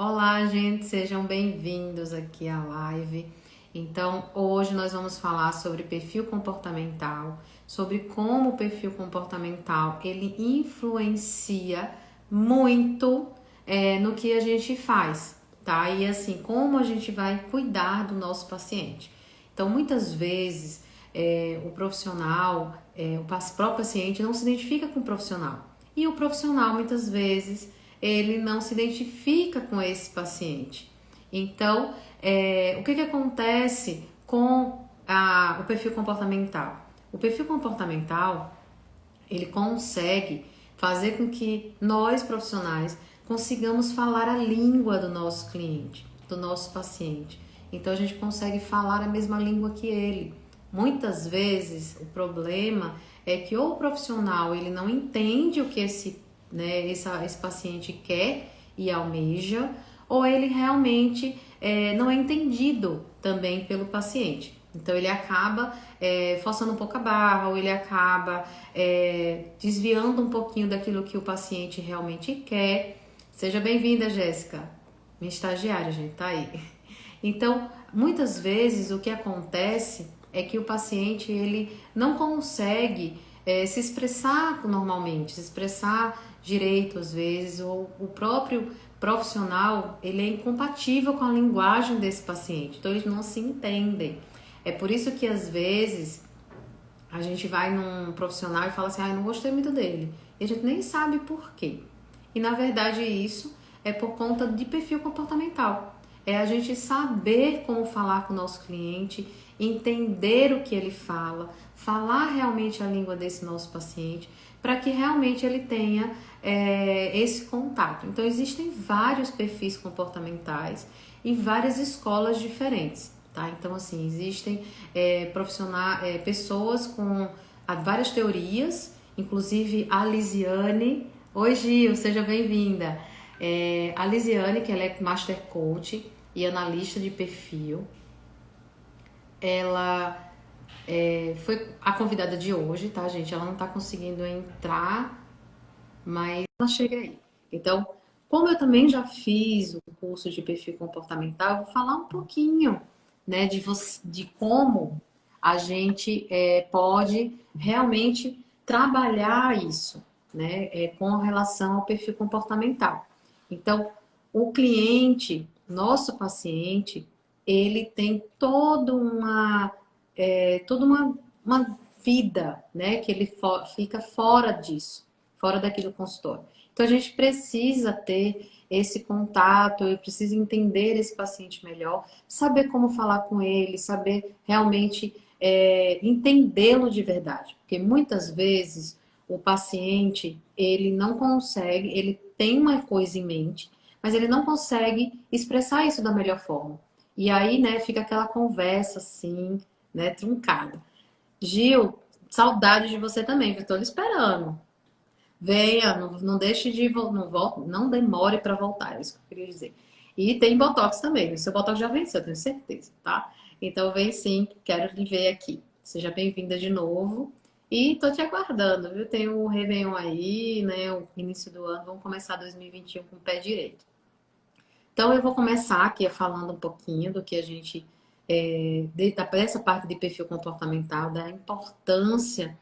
Olá, gente, sejam bem-vindos aqui à live. Então, hoje nós vamos falar sobre perfil comportamental, sobre como o perfil comportamental ele influencia muito no que a gente faz, tá? E assim, como a gente vai cuidar do nosso paciente. Então, muitas vezes o profissional, o próprio paciente não se identifica com o profissional. E o profissional, muitas vezes, ele não se identifica com esse paciente. Então, o que acontece com o perfil comportamental? O perfil comportamental, ele consegue fazer com que nós, profissionais, consigamos falar a língua do nosso cliente, do nosso paciente. Então, a gente consegue falar a mesma língua que ele. Muitas vezes, o problema é que ou o profissional ele não entende o que esse paciente quer e almeja, ou ele realmente não é entendido também pelo paciente. Então ele acaba forçando um pouco a barra, ou ele acaba desviando um pouquinho daquilo que o paciente realmente quer. Seja bem-vinda, Jéssica, minha estagiária, gente, tá aí. Então, muitas vezes o que acontece é que o paciente ele não consegue se expressar normalmente, se expressar direito às vezes, ou o próprio profissional ele é incompatível com a linguagem desse paciente, então eles não se entendem. É por isso que às vezes a gente vai num profissional e fala assim, não gostei muito dele, e a gente nem sabe por quê. E na verdade isso é por conta de perfil comportamental. É a gente saber como falar com o nosso cliente, entender o que ele fala, falar realmente a língua desse nosso paciente, para que realmente ele tenha esse contato. Então, existem vários perfis comportamentais e várias escolas diferentes, tá? Então, assim, existem pessoas com várias teorias, inclusive a Lisiane. Oi, Gil, seja bem-vinda. A Lisiane, que ela é Master Coach e analista de perfil, ela foi a convidada de hoje, tá, gente? Ela não tá conseguindo entrar, mas ela chega aí. Então, como eu também já fiz o curso de perfil comportamental, eu vou falar um pouquinho, né, de como a gente pode realmente trabalhar isso, né, com relação ao perfil comportamental. Então, o cliente, nosso paciente, ele tem toda uma vida, né, que ele fica fora disso, fora daqui do consultório. Então, a gente precisa ter esse contato, eu preciso entender esse paciente melhor, saber como falar com ele, saber realmente entendê-lo de verdade. Porque muitas vezes o paciente, ele não consegue, ele tem uma coisa em mente, mas ele não consegue expressar isso da melhor forma. E aí, né, fica aquela conversa assim, né, truncada. Gil, saudade de você também, eu tô lhe esperando. Venha, não deixe de não demore para voltar, é isso que eu queria dizer. E tem Botox também, o seu Botox já venceu, eu tenho certeza, tá? Então vem sim, quero lhe ver aqui. Seja bem-vinda de novo. E tô te aguardando, viu? Tem o Réveillon aí, né? O início do ano, vamos começar 2021 com o pé direito. Então eu vou começar aqui falando um pouquinho do que a gente, dessa parte de perfil comportamental, da importância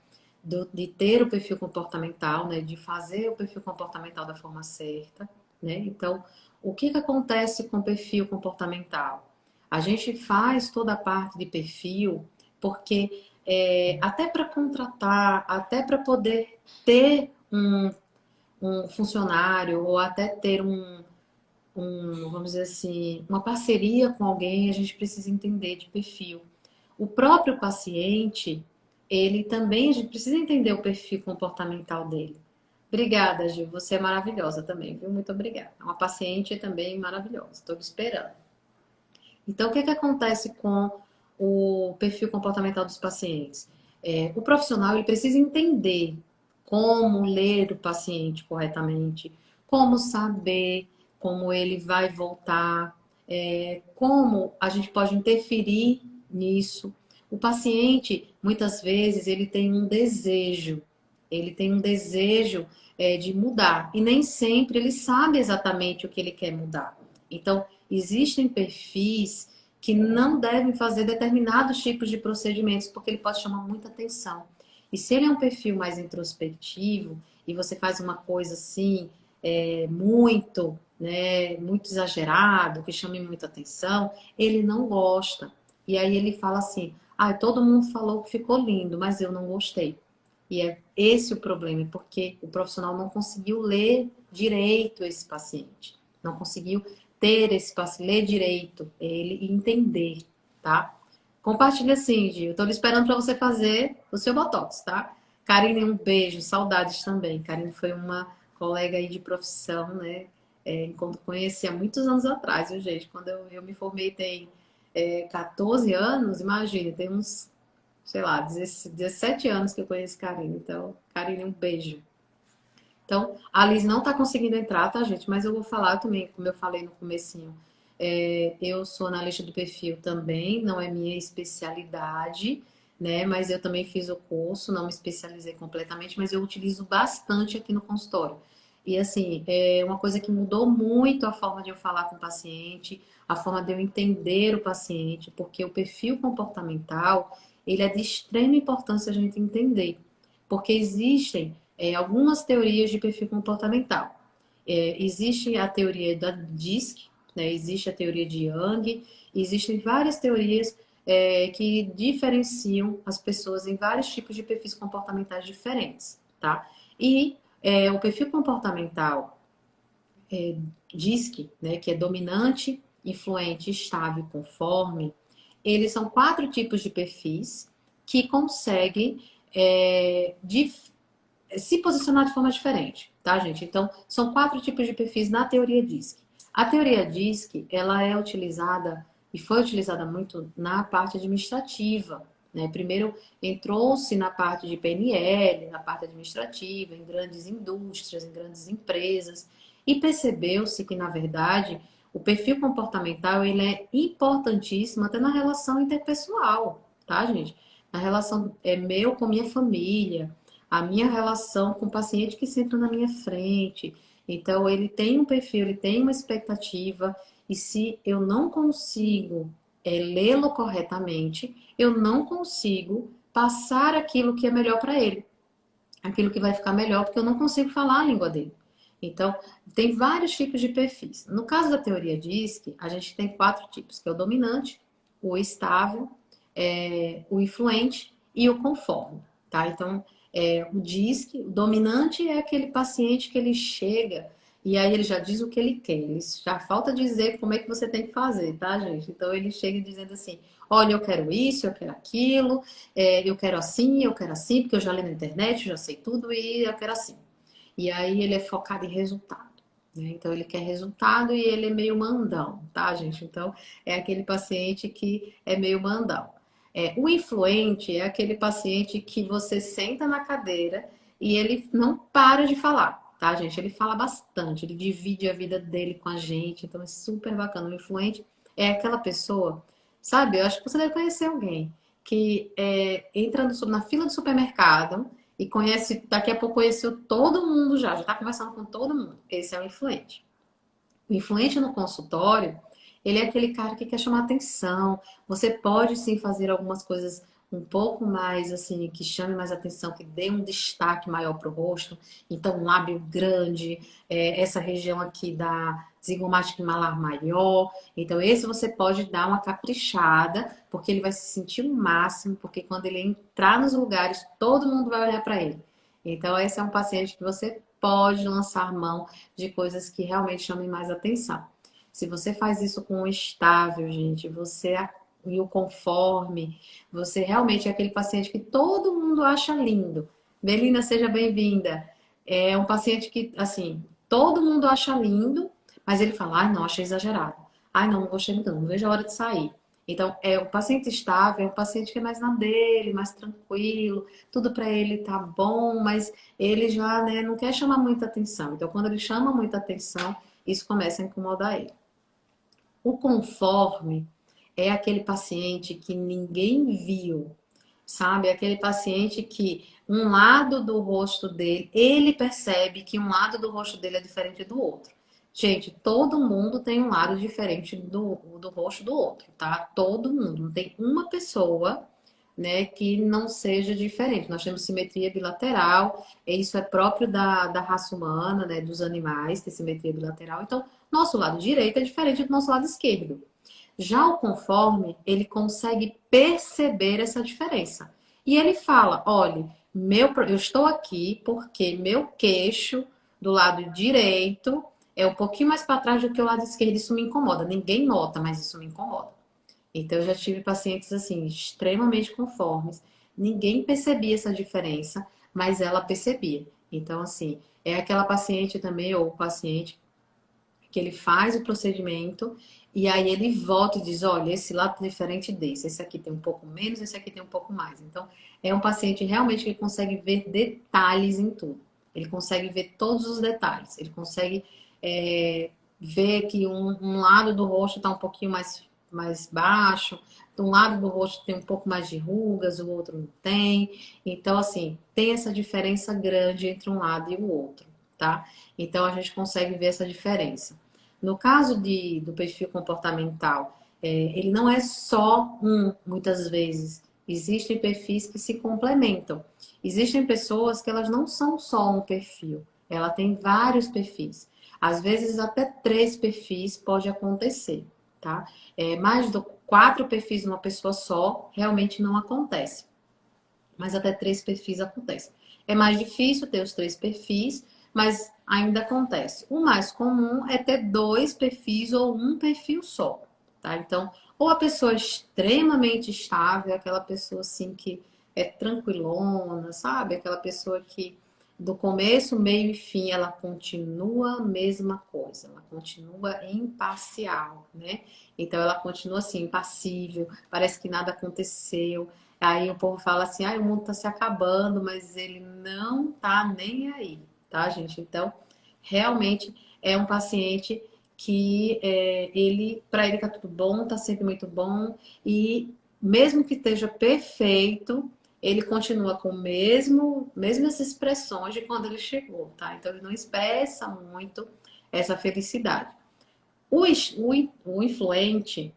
de ter o perfil comportamental, né, de fazer o perfil comportamental da forma certa, né? Então, o que acontece com o perfil comportamental? A gente faz toda a parte de perfil porque até para contratar, até para poder ter um funcionário ou até ter vamos dizer assim, uma parceria com alguém, a gente precisa entender de perfil. O próprio paciente, ele também, a gente precisa entender o perfil comportamental dele. Obrigada, Gil. Você é maravilhosa também, viu? Muito obrigada. Uma paciente também maravilhosa. Estou esperando. Então, o que acontece com o perfil comportamental dos pacientes? O profissional ele precisa entender como ler o paciente corretamente, como saber como ele vai voltar, como a gente pode interferir nisso. O paciente, muitas vezes, ele tem um desejo de mudar, e nem sempre ele sabe exatamente o que ele quer mudar. Então, existem perfis que não devem fazer determinados tipos de procedimentos, porque ele pode chamar muita atenção. E se ele é um perfil mais introspectivo, e você faz uma coisa assim, muito, né, muito exagerado, que chame muita atenção, ele não gosta. E aí ele fala assim, ah, todo mundo falou que ficou lindo, mas eu não gostei. E é esse o problema, porque o profissional não conseguiu ler direito esse paciente, não conseguiu ter esse paciente, ler direito ele e entender, tá? Compartilha assim, Gil. Eu tô esperando para você fazer o seu Botox, tá? Karine, um beijo, saudades também. Karine foi uma colega aí de profissão, né? Quando conheci há muitos anos atrás, viu, gente? Quando eu me formei tem 14 anos, imagina, tem uns, sei lá, 17 anos que eu conheço Karine. Então, Karine, um beijo. Então, a Liz não está conseguindo entrar, tá, gente? Mas eu vou falar também, como eu falei no comecinho. Eu sou analista do perfil também, não é minha especialidade, né? Mas eu também fiz o curso, não me especializei completamente, mas eu utilizo bastante aqui no consultório. E assim, é uma coisa que mudou muito a forma de eu falar com o paciente, a forma de eu entender o paciente, porque o perfil comportamental, ele é de extrema importância a gente entender. Porque existem algumas teorias de perfil comportamental. Existe a teoria da DISC, né? Existe a teoria de Young, existem várias teorias que diferenciam as pessoas em vários tipos de perfis comportamentais diferentes, tá? E o perfil comportamental DISC, né, que é dominante, influente, estável e conforme, eles são 4 tipos de perfis que conseguem se posicionar de forma diferente, tá, gente? Então, são 4 tipos de perfis na teoria DISC. A teoria DISC, ela é utilizada e foi utilizada muito na parte administrativa, né? Primeiro entrou-se na parte de PNL, na parte administrativa, em grandes indústrias, em grandes empresas, e percebeu-se que, na verdade, o perfil comportamental, ele é importantíssimo até na relação interpessoal, tá, gente? Na relação meu com minha família, a minha relação com o paciente que senta na minha frente. Então, ele tem um perfil, ele tem uma expectativa, e se eu não consigo lê-lo corretamente, eu não consigo passar aquilo que é melhor para ele, aquilo que vai ficar melhor, porque eu não consigo falar a língua dele. Então, tem vários tipos de perfis. No caso da teoria DISC, a gente tem 4 tipos, que é o dominante, o estável, o influente e o conforme, tá? Então, o DISC, o dominante é aquele paciente que ele chega e aí ele já diz o que ele quer. Ele já falta dizer como é que você tem que fazer, tá, gente? Então, ele chega dizendo assim, olha, eu quero isso, eu quero aquilo, eu quero assim, porque eu já li na internet, eu já sei tudo e eu quero assim. E aí ele é focado em resultado, né? Então ele quer resultado e ele é meio mandão, tá, gente? Então é aquele paciente que é meio mandão. O influente é aquele paciente que você senta na cadeira e ele não para de falar, tá, gente? Ele fala bastante, ele divide a vida dele com a gente, então é super bacana. O influente é aquela pessoa, sabe? Eu acho que você deve conhecer alguém que entra na fila do supermercado e conhece, daqui a pouco conheceu todo mundo já está conversando com todo mundo. Esse é o influente. O influente no consultório, ele é aquele cara que quer chamar atenção. Você pode sim fazer algumas coisas um pouco mais assim, que chame mais atenção, que dê um destaque maior para o rosto. Então, um lábio grande, essa região aqui da zigomática malar maior. Então, esse você pode dar uma caprichada, porque ele vai se sentir o máximo, porque quando ele entrar nos lugares, todo mundo vai olhar para ele. Então, esse é um paciente que você pode lançar mão de coisas que realmente chamem mais atenção. Se você faz isso com o estável, gente, e o conforme, você realmente é aquele paciente que todo mundo acha lindo. Belina, seja bem-vinda. É um paciente que, assim, todo mundo acha lindo, mas ele fala, ai, não, achei exagerado. Ai, não, não gostei muito, não vejo a hora de sair. Então, o paciente estável é um paciente que é mais na dele, mais tranquilo, tudo para ele tá bom, mas ele já, né, não quer chamar muita atenção. Então, quando ele chama muita atenção, isso começa a incomodar ele. O conforme é aquele paciente que ninguém viu, sabe? É aquele paciente que um lado do rosto dele, ele percebe que um lado do rosto dele é diferente do outro. Gente, todo mundo tem um lado diferente do rosto do outro, tá? Todo mundo. Não tem uma pessoa, né, que não seja diferente. Nós temos simetria bilateral, e isso é próprio da raça humana, né, dos animais, ter simetria bilateral. Então, nosso lado direito é diferente do nosso lado esquerdo. Já o conforme, ele consegue perceber essa diferença. E ele fala: olha, eu estou aqui porque meu queixo do lado direito é um pouquinho mais para trás do que o lado esquerdo. Isso me incomoda. Ninguém nota, mas isso me incomoda. Então, eu já tive pacientes assim, extremamente conformes. Ninguém percebia essa diferença, mas ela percebia. Então, assim, é aquela paciente também, ou paciente, que ele faz o procedimento e aí ele volta e diz: olha, esse lado é diferente desse, esse aqui tem um pouco menos, esse aqui tem um pouco mais. Então, é um paciente realmente que consegue ver detalhes em tudo. Ele consegue ver todos os detalhes. Ele consegue ver que um lado do rosto está um pouquinho mais baixo, de um lado do rosto tem um pouco mais de rugas, o outro não tem. Então, assim, tem essa diferença grande entre um lado e o outro, tá? Então, a gente consegue ver essa diferença. No caso do perfil comportamental, ele não é só um, muitas vezes. Existem perfis que se complementam. Existem pessoas que elas não são só um perfil, ela tem vários perfis. Às vezes até 3 perfis pode acontecer, tá? Mais de 4 perfis numa pessoa só realmente não acontece, mas até 3 perfis acontece. É mais difícil ter os 3 perfis, mas ainda acontece. O mais comum é ter 2 perfis ou um perfil só, tá? Então, ou a pessoa é extremamente estável, aquela pessoa assim que é tranquilona, sabe? Aquela pessoa que do começo, meio e fim, ela continua a mesma coisa, ela continua imparcial, né? Então, ela continua assim, impassível, parece que nada aconteceu. Aí o povo fala assim: ah, o mundo tá se acabando, mas ele não tá nem aí, tá, gente? Então, realmente é um paciente que para ele tá tudo bom, tá sempre muito bom, e mesmo que esteja perfeito, ele continua com mesmas expressões de quando ele chegou, tá? Então ele não expressa muito essa felicidade. O influente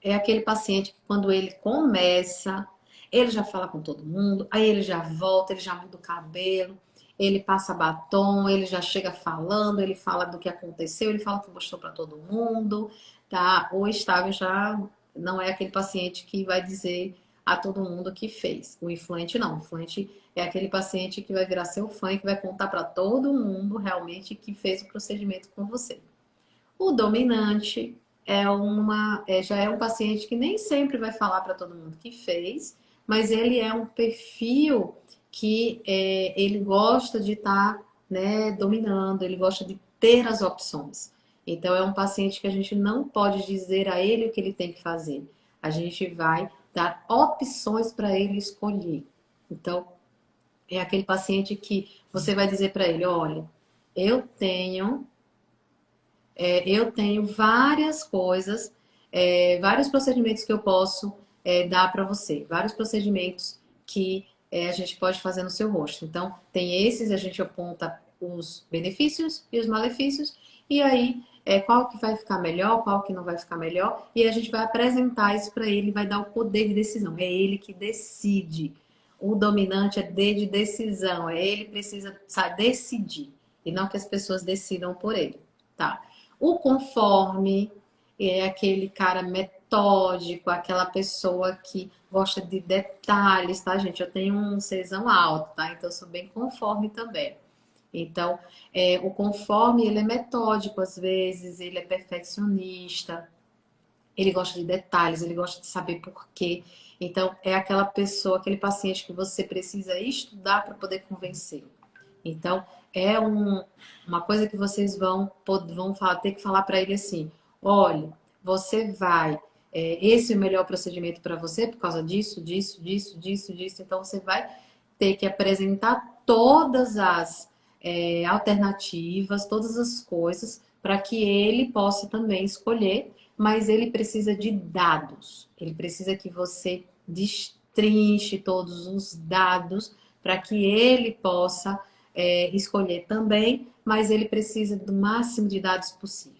é aquele paciente que quando ele começa, ele já fala com todo mundo, aí ele já volta, ele já muda o cabelo, ele passa batom, ele já chega falando, ele fala do que aconteceu, ele fala que mostrou para todo mundo, tá? O estável já não é aquele paciente que vai dizer a todo mundo o que fez. O influente não. O influente é aquele paciente que vai virar seu fã e que vai contar para todo mundo realmente que fez o procedimento com você. O dominante já é um paciente que nem sempre vai falar para todo mundo que fez, mas ele é um perfil que ele gosta de estar, né, dominando, ele gosta de ter as opções. Então, é um paciente que a gente não pode dizer a ele o que ele tem que fazer. A gente vai dar opções para ele escolher. Então, é aquele paciente que você vai dizer para ele: olha, eu tenho eu tenho várias coisas, vários procedimentos que eu posso dar para você, vários procedimentos que a gente pode fazer no seu rosto. Então, tem esses, a gente aponta os benefícios e os malefícios, e aí qual que vai ficar melhor, qual que não vai ficar melhor, e a gente vai apresentar isso para ele, vai dar o poder de decisão. É ele que decide. O dominante é D de decisão, ele precisa decidir, e não que as pessoas decidam por ele, tá? O conforme é aquele cara metódico, aquela pessoa que gosta de detalhes, tá, gente? Eu tenho um Czão alto, tá? Então eu sou bem conforme também. Então, o conforme, ele é metódico às vezes, ele é perfeccionista, ele gosta de detalhes, ele gosta de saber por quê. Então, é aquela pessoa, aquele paciente que você precisa estudar para poder convencer. Então, uma coisa que vocês vão ter que falar para ele assim: olha, você vai, esse é o melhor procedimento para você por causa disso, disso, disso, disso, disso. Então, você vai ter que apresentar todas as alternativas, todas as coisas, para que ele possa também escolher, mas ele precisa de dados. Ele precisa que você destrinche todos os dados para que ele possa escolher também, mas ele precisa do máximo de dados possível.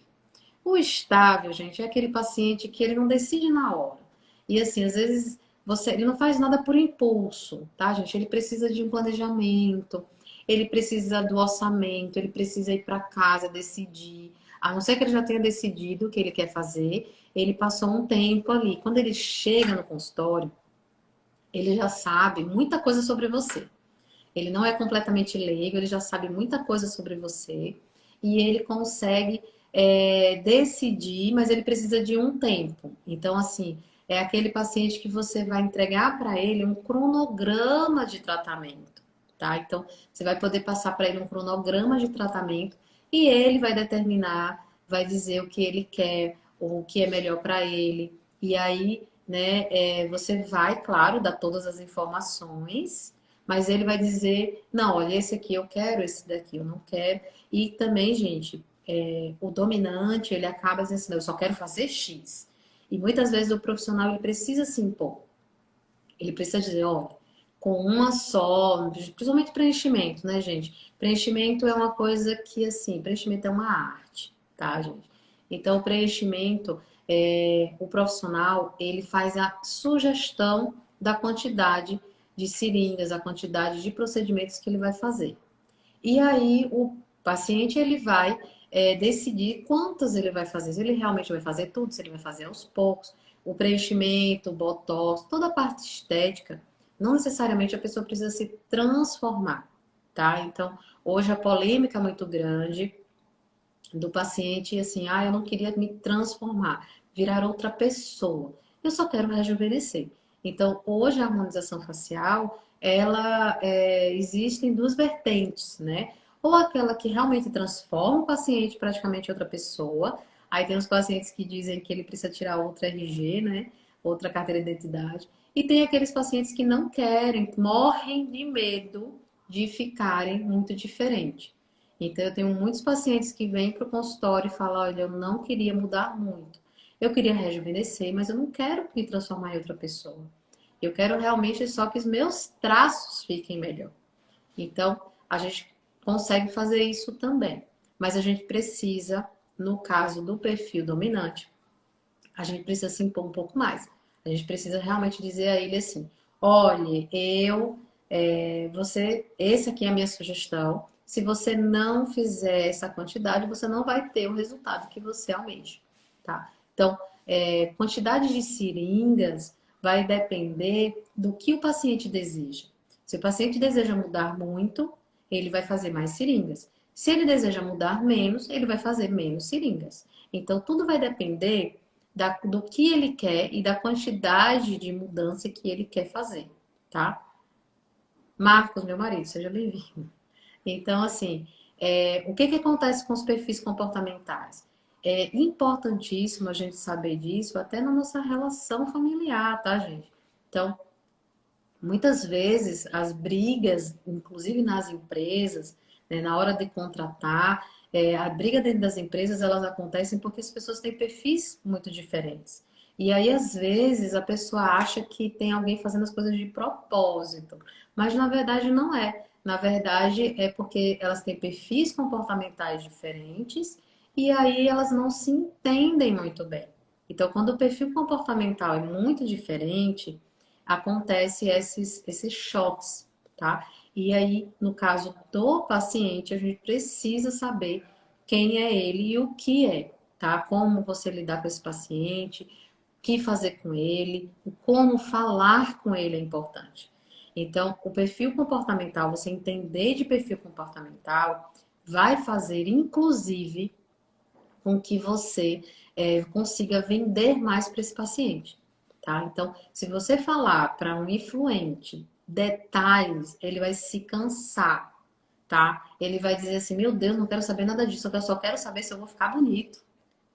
O estável, gente, é aquele paciente que ele não decide na hora. E assim, às vezes ele não faz nada por impulso, tá, gente? Ele precisa de um planejamento, ele precisa do orçamento, ele precisa ir para casa, decidir. A não ser que ele já tenha decidido o que ele quer fazer, ele passou um tempo ali. Quando ele chega no consultório, ele já sabe muita coisa sobre você. Ele não é completamente leigo, ele já sabe muita coisa sobre você e ele consegue decidir, mas ele precisa de um tempo. Então, assim, é aquele paciente que você vai entregar para ele um cronograma de tratamento, tá? Então, você vai poder passar para ele um cronograma de tratamento e ele vai determinar, vai dizer o que ele quer, o que é melhor para ele. E aí, né, você vai, claro, dar todas as informações, mas ele vai dizer, não, olha, esse aqui eu quero, esse daqui eu não quero. E também, gente, o dominante, ele acaba dizendo assim, eu só quero fazer X. E muitas vezes o profissional, ele precisa se impor. Ele precisa dizer, olha, com uma só, principalmente preenchimento, né, gente? Preenchimento é uma coisa que, assim, preenchimento é uma arte, tá, gente? Então, o preenchimento, o profissional, ele faz a sugestão da quantidade de seringas, a quantidade de procedimentos que ele vai fazer. E aí, o paciente, ele vai decidir quantas ele vai fazer. Se ele realmente vai fazer tudo, se ele vai fazer aos poucos. O preenchimento, o botox, toda a parte estética, não necessariamente a pessoa precisa se transformar, tá? Então, hoje a polêmica é muito grande do paciente, assim, eu não queria me transformar, virar outra pessoa. Eu só quero rejuvenescer. Então, hoje a harmonização facial, ela existe em duas vertentes, né? Ou aquela que realmente transforma o paciente praticamente em outra pessoa. Aí tem os pacientes que dizem que ele precisa tirar outra RG, né? Outra carteira de identidade. E tem aqueles pacientes que não querem, morrem de medo de ficarem muito diferentes. Então, eu tenho muitos pacientes que vêm para o consultório e falam: olha, eu não queria mudar muito. Eu queria rejuvenescer, mas eu não quero me transformar em outra pessoa. Eu quero realmente só que os meus traços fiquem melhor. Então, a gente consegue fazer isso também. Mas a gente precisa, no caso do perfil dominante, a gente precisa se impor um pouco mais. A gente precisa realmente dizer a ele assim: olha, esse aqui é a minha sugestão. Se você não fizer essa quantidade, você não vai ter o resultado que você almeja, tá? Então, quantidade de seringas vai depender do que o paciente deseja. Se o paciente deseja mudar muito, ele vai fazer mais seringas. Se ele deseja mudar menos, ele vai fazer menos seringas. Então, tudo vai depender do que ele quer e da quantidade de mudança que ele quer fazer, tá? Marcos, meu marido, seja bem-vindo. Então, assim, o que acontece com os perfis comportamentais? É importantíssimo a gente saber disso até na nossa relação familiar, tá, gente? Então, muitas vezes as brigas, inclusive nas empresas, né, na hora de contratar, a briga dentro das empresas, elas acontecem porque as pessoas têm perfis muito diferentes. E aí, às vezes, a pessoa acha que tem alguém fazendo as coisas de propósito, mas na verdade não é. Na verdade, é porque elas têm perfis comportamentais diferentes e aí elas não se entendem muito bem. Então, quando o perfil comportamental é muito diferente, acontece esses choques, tá? E aí, no caso do paciente, a gente precisa saber quem é ele e o que é, tá? Como você lidar com esse paciente, o que fazer com ele, como falar com ele é importante. Então, o perfil comportamental, você entender de perfil comportamental, vai fazer, inclusive, com que você consiga vender mais para esse paciente, tá? Então, se você falar para um influente detalhes, ele vai se cansar, tá? Ele vai dizer assim: meu Deus, não quero saber nada disso, eu só quero saber se eu vou ficar bonito.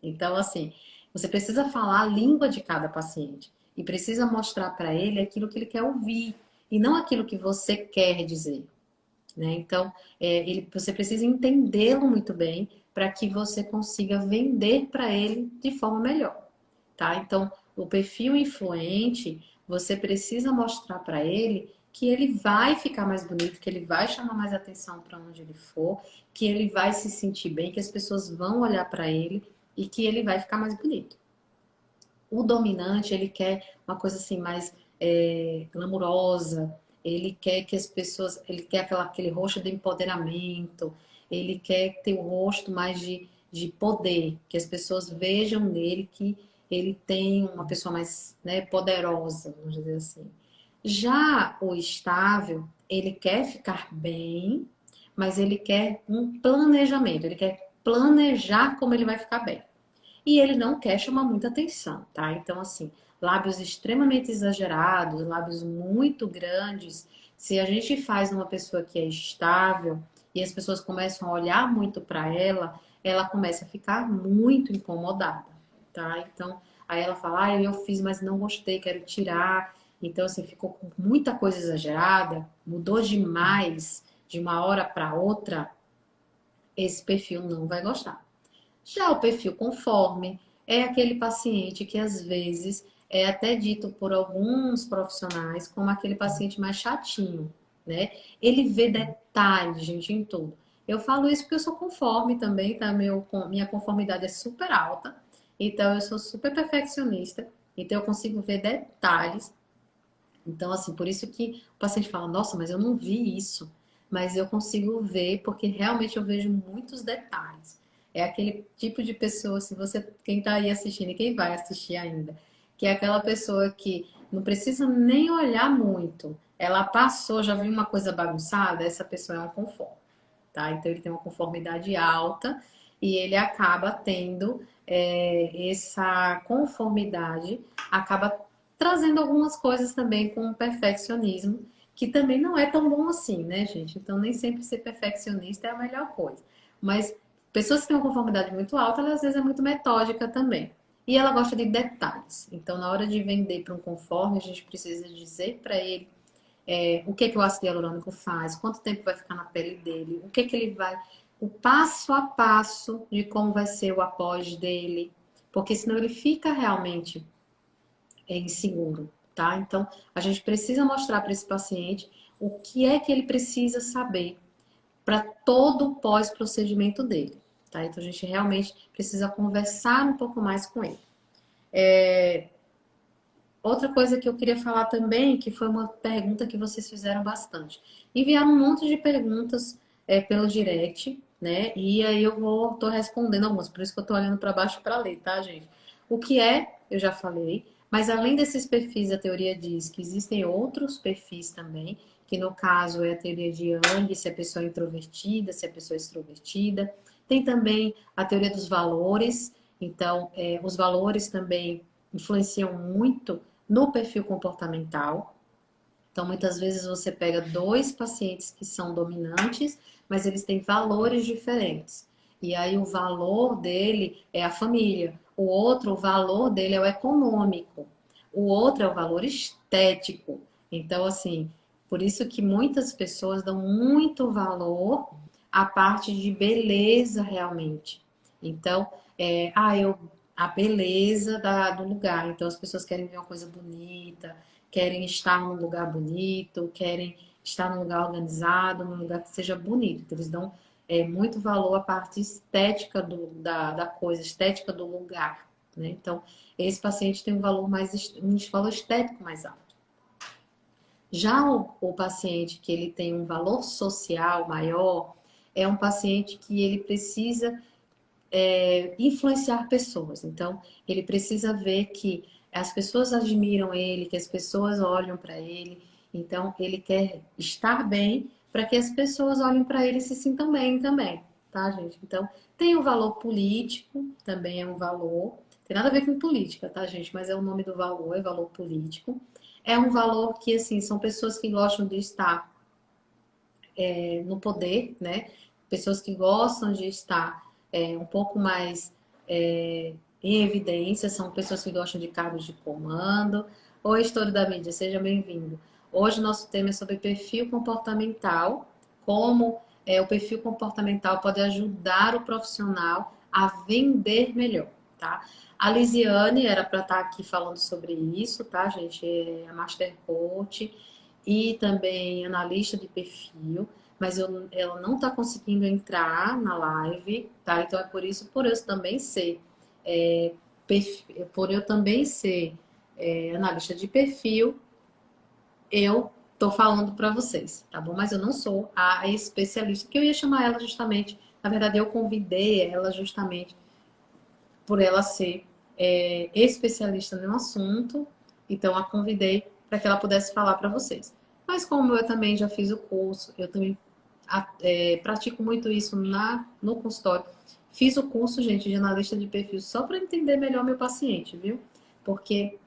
Então, assim, você precisa falar a língua de cada paciente e precisa mostrar para ele aquilo que ele quer ouvir e não aquilo que você quer dizer, né? Então, você precisa entendê-lo muito bem para que você consiga vender para ele de forma melhor, tá? Então, o perfil influente, você precisa mostrar para ele que ele vai ficar mais bonito, que ele vai chamar mais atenção para onde ele for, que ele vai se sentir bem, que as pessoas vão olhar para ele e que ele vai ficar mais bonito. O dominante, ele quer uma coisa assim mais glamurosa, ele quer que as pessoas, ele quer aquele rosto de empoderamento, ele quer ter o rosto mais de poder, que as pessoas vejam nele que ele tem uma pessoa mais, né, poderosa, vamos dizer assim. Já o estável, ele quer ficar bem, mas ele quer um planejamento, ele quer planejar como ele vai ficar bem. E ele não quer chamar muita atenção, tá? Então, assim, lábios extremamente exagerados, lábios muito grandes. Se a gente faz numa pessoa que é estável e as pessoas começam a olhar muito para ela, ela começa a ficar muito incomodada, tá? Então, aí ela fala, ah, eu fiz, mas não gostei, quero tirar. Então, assim, ficou com muita coisa exagerada, mudou demais de uma hora para outra, esse perfil não vai gostar. Já o perfil conforme é aquele paciente que às vezes é até dito por alguns profissionais como aquele paciente mais chatinho, né? Ele vê detalhes, gente, em tudo. Eu falo isso porque eu sou conforme também, tá? Minha conformidade é super alta, então eu sou super perfeccionista, então eu consigo ver detalhes. Então, assim, por isso que o paciente fala, nossa, mas eu não vi isso. Mas eu consigo ver porque realmente eu vejo muitos detalhes. É aquele tipo de pessoa, se você, quem está aí assistindo e quem vai assistir ainda, que é aquela pessoa que não precisa nem olhar muito. Ela passou, já viu uma coisa bagunçada, essa pessoa é um conforme, tá? Então ele tem uma conformidade alta e ele acaba tendo essa conformidade, acaba trazendo algumas coisas também com o perfeccionismo, que também não é tão bom assim, né, gente? Então nem sempre ser perfeccionista é a melhor coisa. Mas pessoas que têm uma conformidade muito alta, ela às vezes é muito metódica também. E ela gosta de detalhes. Então, na hora de vender para um conforme, a gente precisa dizer para ele o que que o ácido hialurônico faz, quanto tempo vai ficar na pele dele, o que que ele vai, o passo a passo de como vai ser o após dele, porque senão ele fica realmente inseguro, tá? Então, a gente precisa mostrar para esse paciente o que é que ele precisa saber para todo o pós-procedimento dele, tá? Então, a gente realmente precisa conversar um pouco mais com ele. Outra coisa que eu queria falar também, que foi uma pergunta que vocês fizeram bastante. Enviaram um monte de perguntas pelo direct, né? E aí tô respondendo algumas, por isso que eu tô olhando para baixo para ler, tá, gente? O que é, eu já falei, mas além desses perfis, a teoria diz que existem outros perfis também, que no caso é a teoria de Young, se a pessoa é introvertida, se a pessoa é extrovertida. Tem também a teoria dos valores, então os valores também influenciam muito no perfil comportamental. Então, muitas vezes você pega dois pacientes que são dominantes, mas eles têm valores diferentes. E aí o valor dele é a família, o outro, o valor dele é o econômico, o outro é o valor estético. Então, assim, por isso que muitas pessoas dão muito valor à parte de beleza realmente. Então, a beleza do lugar. Então, as pessoas querem ver uma coisa bonita, querem estar num lugar bonito, querem estar num lugar organizado, num lugar que seja bonito. Então, eles dão muito valor à parte estética da coisa, estética do lugar. Né? Então, esse paciente tem um valor estético mais alto. Já o paciente que ele tem um valor social maior, é um paciente que ele precisa influenciar pessoas. Então, ele precisa ver que as pessoas admiram ele, que as pessoas olham para ele. Então, ele quer estar bem para que as pessoas olhem para ele e se sintam bem também, tá, gente? Então, tem o valor político, também é um valor. Tem nada a ver com política, tá, gente? Mas é o nome do valor, é valor político. É um valor que, assim, são pessoas que gostam de estar no poder, né? Pessoas que gostam de estar um pouco mais em evidência, são pessoas que gostam de cargos de comando. Oi, História da Mídia, seja bem-vindo. Hoje nosso tema é sobre perfil comportamental, como o perfil comportamental pode ajudar o profissional a vender melhor, tá? A Lisiane era para estar aqui falando sobre isso, tá, gente? É a Master Coach. e também analista de perfil, mas ela não está conseguindo entrar na live, tá? Então é por eu também ser, é, por eu também ser analista de perfil, eu tô falando para vocês, tá bom? Mas eu não sou a especialista, que eu ia chamar ela justamente, na verdade eu convidei ela justamente por ela ser especialista no assunto, então a convidei para que ela pudesse falar para vocês. Mas como eu também já fiz o curso, eu também pratico muito isso no consultório. Fiz o curso, gente, de analista de perfil só para entender melhor meu paciente, viu? Porque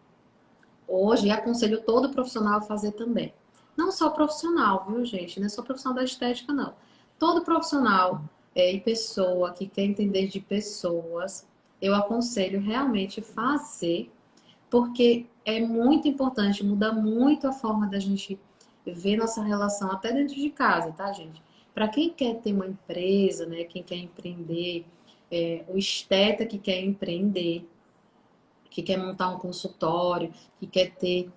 hoje aconselho todo profissional a fazer também. Não só profissional, viu, gente? Não é só profissional da estética, não. Todo profissional e pessoa que quer entender de pessoas, eu aconselho realmente fazer, porque é muito importante, muda muito a forma da gente ver nossa relação até dentro de casa, tá, gente? Para quem quer ter uma empresa, né, quem quer empreender, o esteta que quer empreender, que quer montar um consultório, que quer ter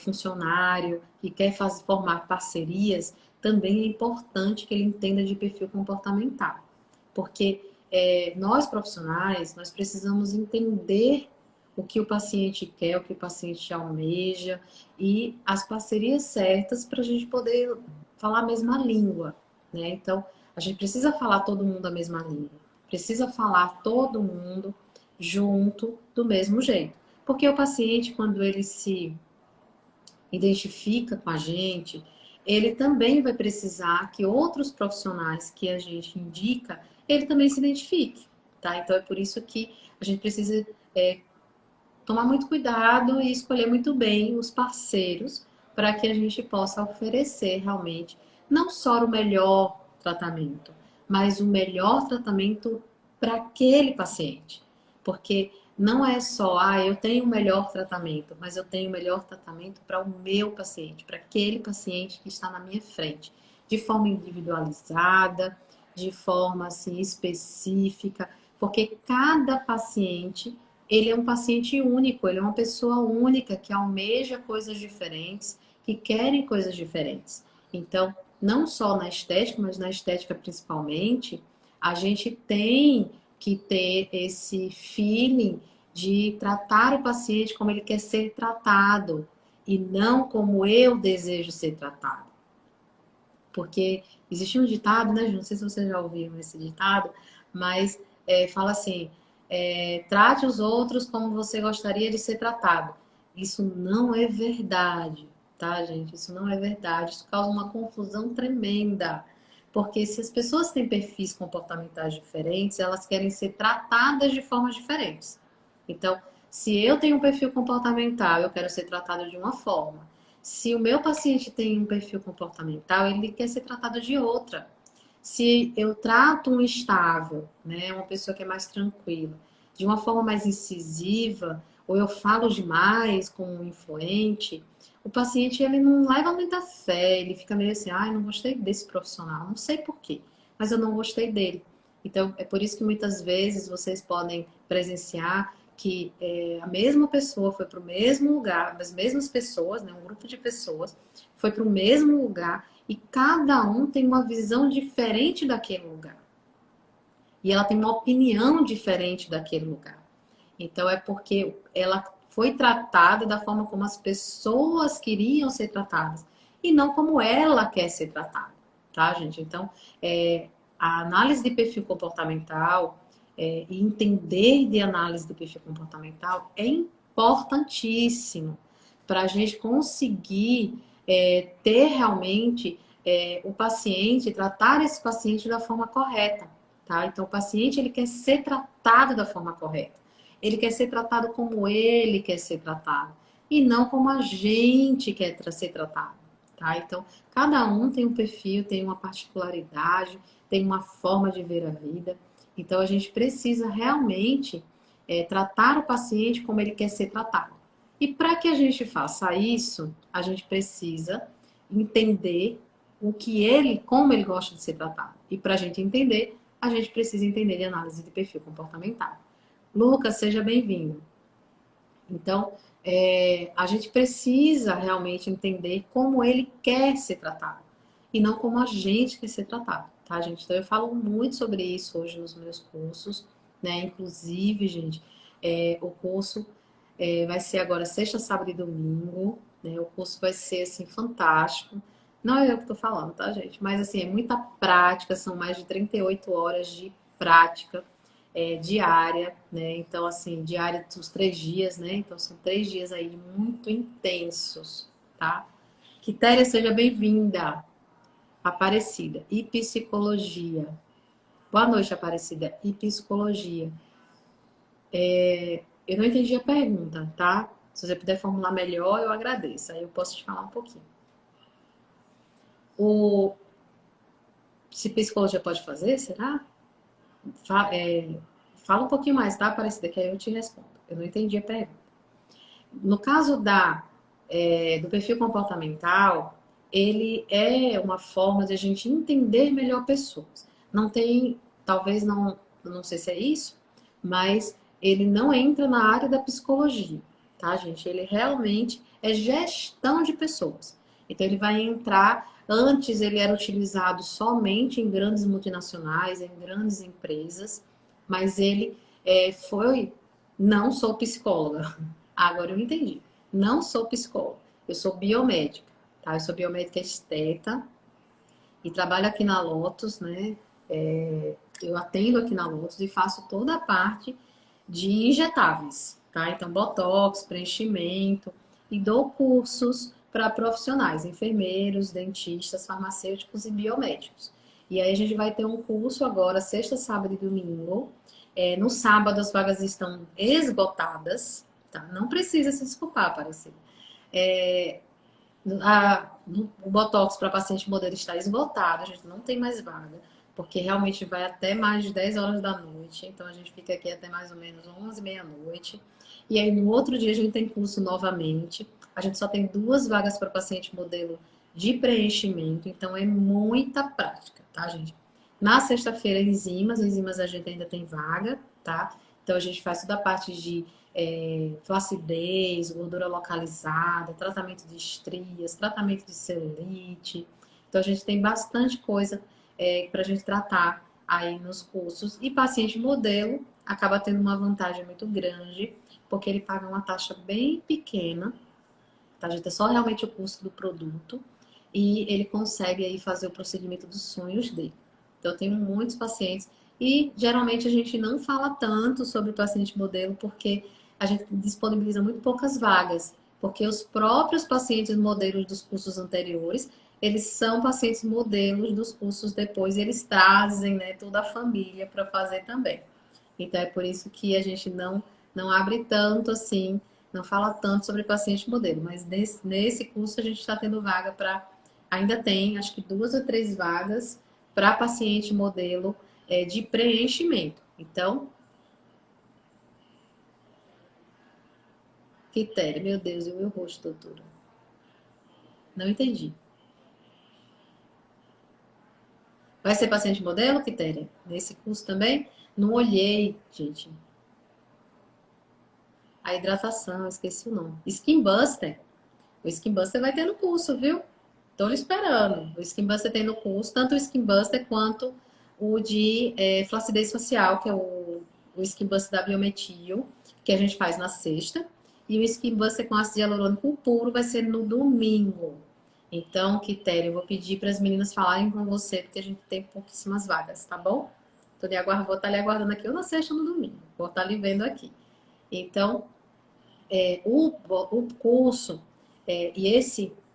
funcionário, que quer formar parcerias, também é importante que ele entenda de perfil comportamental. Porque nós profissionais, nós precisamos entender o que o paciente quer, o que o paciente almeja e as parcerias certas para a gente poder falar a mesma língua, né? Então, a gente precisa falar todo mundo a mesma língua, precisa falar todo mundo junto do mesmo jeito. Porque o paciente, quando ele se identifica com a gente, ele também vai precisar que outros profissionais que a gente indica, ele também se identifique, tá? Então é por isso que a gente precisa tomar muito cuidado e escolher muito bem os parceiros para que a gente possa oferecer realmente não só o melhor tratamento, mas o melhor tratamento para aquele paciente. Porque não é só, eu tenho o melhor tratamento, mas eu tenho o melhor tratamento para o meu paciente, para aquele paciente que está na minha frente, de forma individualizada, de forma assim específica, porque cada paciente ele é um paciente único, ele é uma pessoa única que almeja coisas diferentes, que querem coisas diferentes. Então, não só na estética, mas na estética principalmente, a gente tem que ter esse feeling de tratar o paciente como ele quer ser tratado e não como eu desejo ser tratado. Porque existe um ditado, né? Não sei se vocês já ouviram esse ditado, mas fala assim: trate os outros como você gostaria de ser tratado. Isso não é verdade, tá, gente? Isso não é verdade. Isso causa uma confusão tremenda. Porque se as pessoas têm perfis comportamentais diferentes, elas querem ser tratadas de formas diferentes. Então, se eu tenho um perfil comportamental, eu quero ser tratado de uma forma. Se o meu paciente tem um perfil comportamental, ele quer ser tratado de outra. Se eu trato um estável, né, uma pessoa que é mais tranquila, de uma forma mais incisiva, ou eu falo demais com um influente, o paciente ele não leva muita fé, ele fica meio assim, não gostei desse profissional, não sei por quê, mas eu não gostei dele. Então, é por isso que muitas vezes vocês podem presenciar que a mesma pessoa foi para o mesmo lugar, as mesmas pessoas, né, um grupo de pessoas, foi para o mesmo lugar e cada um tem uma visão diferente daquele lugar. E ela tem uma opinião diferente daquele lugar. Então é porque ela foi tratada da forma como as pessoas queriam ser tratadas e não como ela quer ser tratada, tá, gente? Então, a análise de perfil comportamental e entender de análise de perfil comportamental é importantíssimo para a gente conseguir ter realmente o paciente, tratar esse paciente da forma correta, tá? Então, o paciente ele quer ser tratado da forma correta. Ele quer ser tratado como ele quer ser tratado e não como a gente quer ser tratado, tá? Então, cada um tem um perfil, tem uma particularidade, tem uma forma de ver a vida. Então, a gente precisa realmente tratar o paciente como ele quer ser tratado. E para que a gente faça isso, a gente precisa entender o que ele, como ele gosta de ser tratado. E para a gente entender, a gente precisa entender de análise de perfil comportamental. Lucas, seja bem-vindo. Então, a gente precisa realmente entender como ele quer ser tratado e não como a gente quer ser tratado, tá, gente? Então eu falo muito sobre isso hoje nos meus cursos, né? Inclusive, gente, o curso vai ser agora sexta, sábado e domingo, né? O curso vai ser assim fantástico. Não é eu que tô falando, tá, gente? Mas assim, é muita prática, são mais de 38 horas de prática diária, né? Então, assim, diária dos 3 dias, né? Então, são 3 dias aí muito intensos, tá? Quitéria, seja bem-vinda, Aparecida. E psicologia. Boa noite, Aparecida. E psicologia. Eu não entendi a pergunta, tá? Se você puder formular melhor, eu agradeço. Aí eu posso te falar um pouquinho. O, se psicologia pode fazer, será? Fa- é, Fala um pouquinho mais, tá, Aparecida? Que aí eu te respondo. Eu não entendi a pergunta. No caso do perfil comportamental, ele é uma forma de a gente entender melhor pessoas. Não tem, talvez não sei se é isso, mas ele não entra na área da psicologia, tá, gente? Ele realmente é gestão de pessoas. Então ele vai entrar, antes ele era utilizado somente em grandes multinacionais, em grandes empresas, mas ele foi, não sou psicóloga, agora eu entendi. Não sou psicóloga, eu sou biomédica, tá? Eu sou biomédica esteta e trabalho aqui na Lotus, né? Eu atendo aqui na Lotus e faço toda a parte de injetáveis, tá? Então, botox, preenchimento e dou cursos para profissionais, enfermeiros, dentistas, farmacêuticos e biomédicos. E aí a gente vai ter um curso agora, sexta, sábado e domingo. No sábado as vagas estão esgotadas, tá? Não precisa se desculpar, Aparecida. É, o Botox para paciente modelo está esgotado, a gente não tem mais vaga, porque realmente vai até mais de 10 horas da noite, então a gente fica aqui até mais ou menos 11, meia-noite. E aí no outro dia a gente tem curso novamente. A gente só tem 2 vagas para paciente modelo de preenchimento, então é muita prática, tá, gente? Na sexta-feira, enzimas a gente ainda tem vaga, tá? Então a gente faz toda a parte de flacidez, gordura localizada, tratamento de estrias, tratamento de celulite. Então, a gente tem bastante coisa para a gente tratar aí nos cursos. E paciente modelo acaba tendo uma vantagem muito grande, porque ele paga uma taxa bem pequena, tá? A gente é só realmente o custo do produto e ele consegue aí fazer o procedimento dos sonhos dele. Então, eu tenho muitos pacientes e geralmente a gente não fala tanto sobre o paciente modelo porque a gente disponibiliza muito poucas vagas, porque os próprios pacientes modelos dos cursos anteriores, eles são pacientes modelos dos cursos depois, e eles trazem, né, toda a família para fazer também. Então é por isso que a gente não abre tanto assim, não fala tanto sobre paciente modelo, mas nesse curso a gente está tendo vaga para, ainda tem, acho que 2 ou 3 vagas para paciente modelo de preenchimento. Então, Quitéria, meu Deus, e o meu rosto, doutora? Não entendi. Vai ser paciente modelo, Quitéria? Nesse curso também? Não olhei, gente. A hidratação, esqueci o nome. Skin Buster. O Skin Buster vai ter no curso, viu? Tô lhe esperando. O Skin Buster tem no curso, tanto o Skin Buster quanto o de flacidez facial, que é o Skin Buster da Biometil, que a gente faz na sexta. E o Skin Buster com ácido hialurônico puro vai ser no domingo. Então, Quitéria, eu vou pedir para as meninas falarem com você, porque a gente tem pouquíssimas vagas, tá bom? Vou estar lhe aguardando aqui ou na sexta ou no domingo. Vou estar lhe vendo aqui. Então, o curso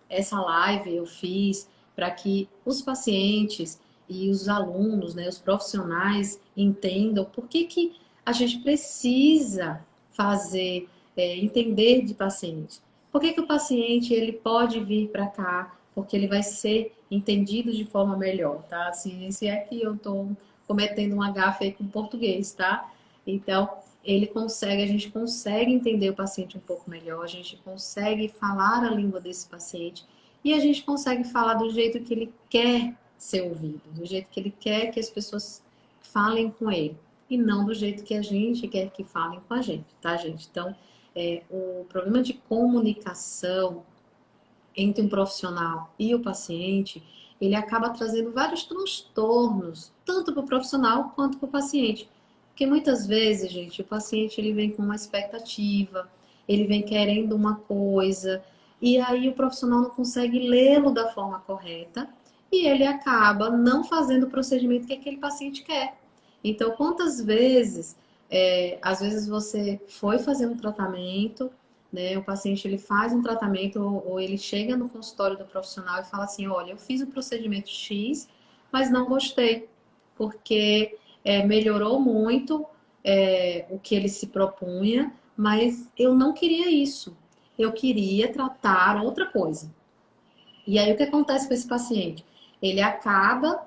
essa live eu fiz para que os pacientes e os alunos, né, os profissionais entendam por que a gente precisa fazer, entender de paciente. Por que o paciente ele pode vir para cá? Porque ele vai ser entendido de forma melhor, tá? Assim, se é que eu estou cometendo um gafe aí com o português, tá? Então, a gente consegue entender o paciente um pouco melhor, a gente consegue falar a língua desse paciente e a gente consegue falar do jeito que ele quer ser ouvido, do jeito que ele quer que as pessoas falem com ele e não do jeito que a gente quer que falem com a gente, tá, gente? Então, o problema de comunicação entre um profissional e o paciente, ele acaba trazendo vários transtornos, tanto para o profissional quanto para o paciente. Porque muitas vezes, gente, o paciente ele vem com uma expectativa, ele vem querendo uma coisa, e aí o profissional não consegue lê-lo da forma correta, e ele acaba não fazendo o procedimento que aquele paciente quer. Então, quantas vezes, às vezes você foi fazer um tratamento, né? O paciente ele faz um tratamento ou ele chega no consultório do profissional e fala assim, olha, eu fiz o procedimento X, mas não gostei, porque melhorou muito o que ele se propunha, mas eu não queria isso. Eu queria tratar outra coisa. E aí o que acontece com esse paciente? Ele acaba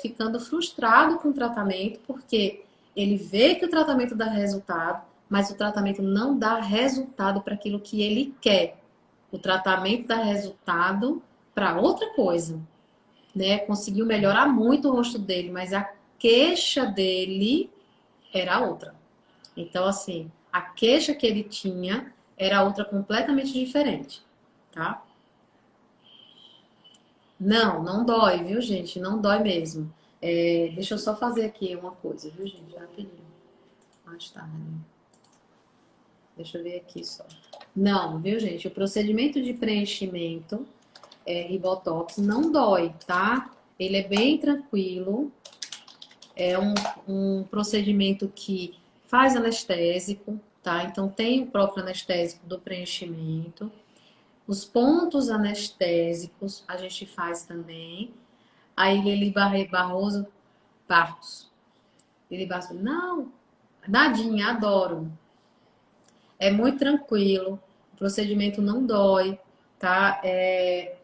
ficando frustrado com o tratamento, porque ele vê que o tratamento dá resultado, mas o tratamento não dá resultado para aquilo que ele quer. O tratamento dá resultado para outra coisa, né? Conseguiu melhorar muito o rosto dele, mas a queixa dele era outra. Então, assim, a queixa que ele tinha era outra completamente diferente, tá? Não, não dói, viu, gente? Não dói mesmo. Deixa eu só fazer aqui uma coisa, viu, gente? Rapidinho. Mais tarde. Deixa eu ver aqui só. Não, viu, gente? O procedimento de preenchimento e botox não dói, tá? Ele é bem tranquilo. É um procedimento que faz anestésico, tá? Então tem o próprio anestésico do preenchimento. Os pontos anestésicos a gente faz também. Aí Lili Barroso Barros. Lili Barroso, não, nadinha, adoro. É muito tranquilo, o procedimento não dói, tá?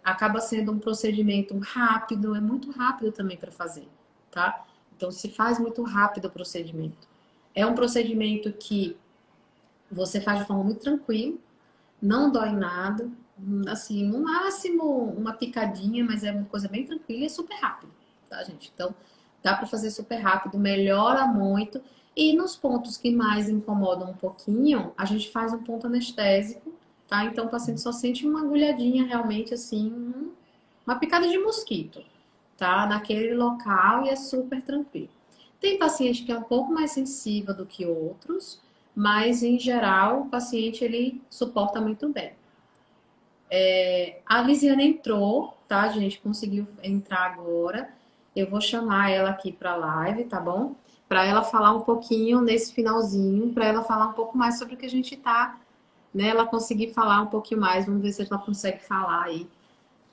Acaba sendo um procedimento rápido, é muito rápido também para fazer, tá? Então se faz muito rápido o procedimento. É um procedimento que você faz de forma muito tranquila, não dói nada, assim, no máximo uma picadinha, mas é uma coisa bem tranquila e é super rápido, tá, gente? Então, dá para fazer super rápido, melhora muito. E nos pontos que mais incomodam um pouquinho, a gente faz um ponto anestésico, tá? Então, o paciente só sente uma agulhadinha realmente assim, uma picada de mosquito, tá? Naquele local e é super tranquilo. Tem paciente que é um pouco mais sensível do que outros, mas em geral o paciente ele suporta muito bem. A Lisiane entrou, tá, gente? Conseguiu entrar agora. Eu vou chamar ela aqui para a live, tá bom? Para ela falar um pouquinho nesse finalzinho, para ela falar um pouco mais sobre o que a gente tá, né? Ela conseguir falar um pouquinho mais, vamos ver se ela consegue falar aí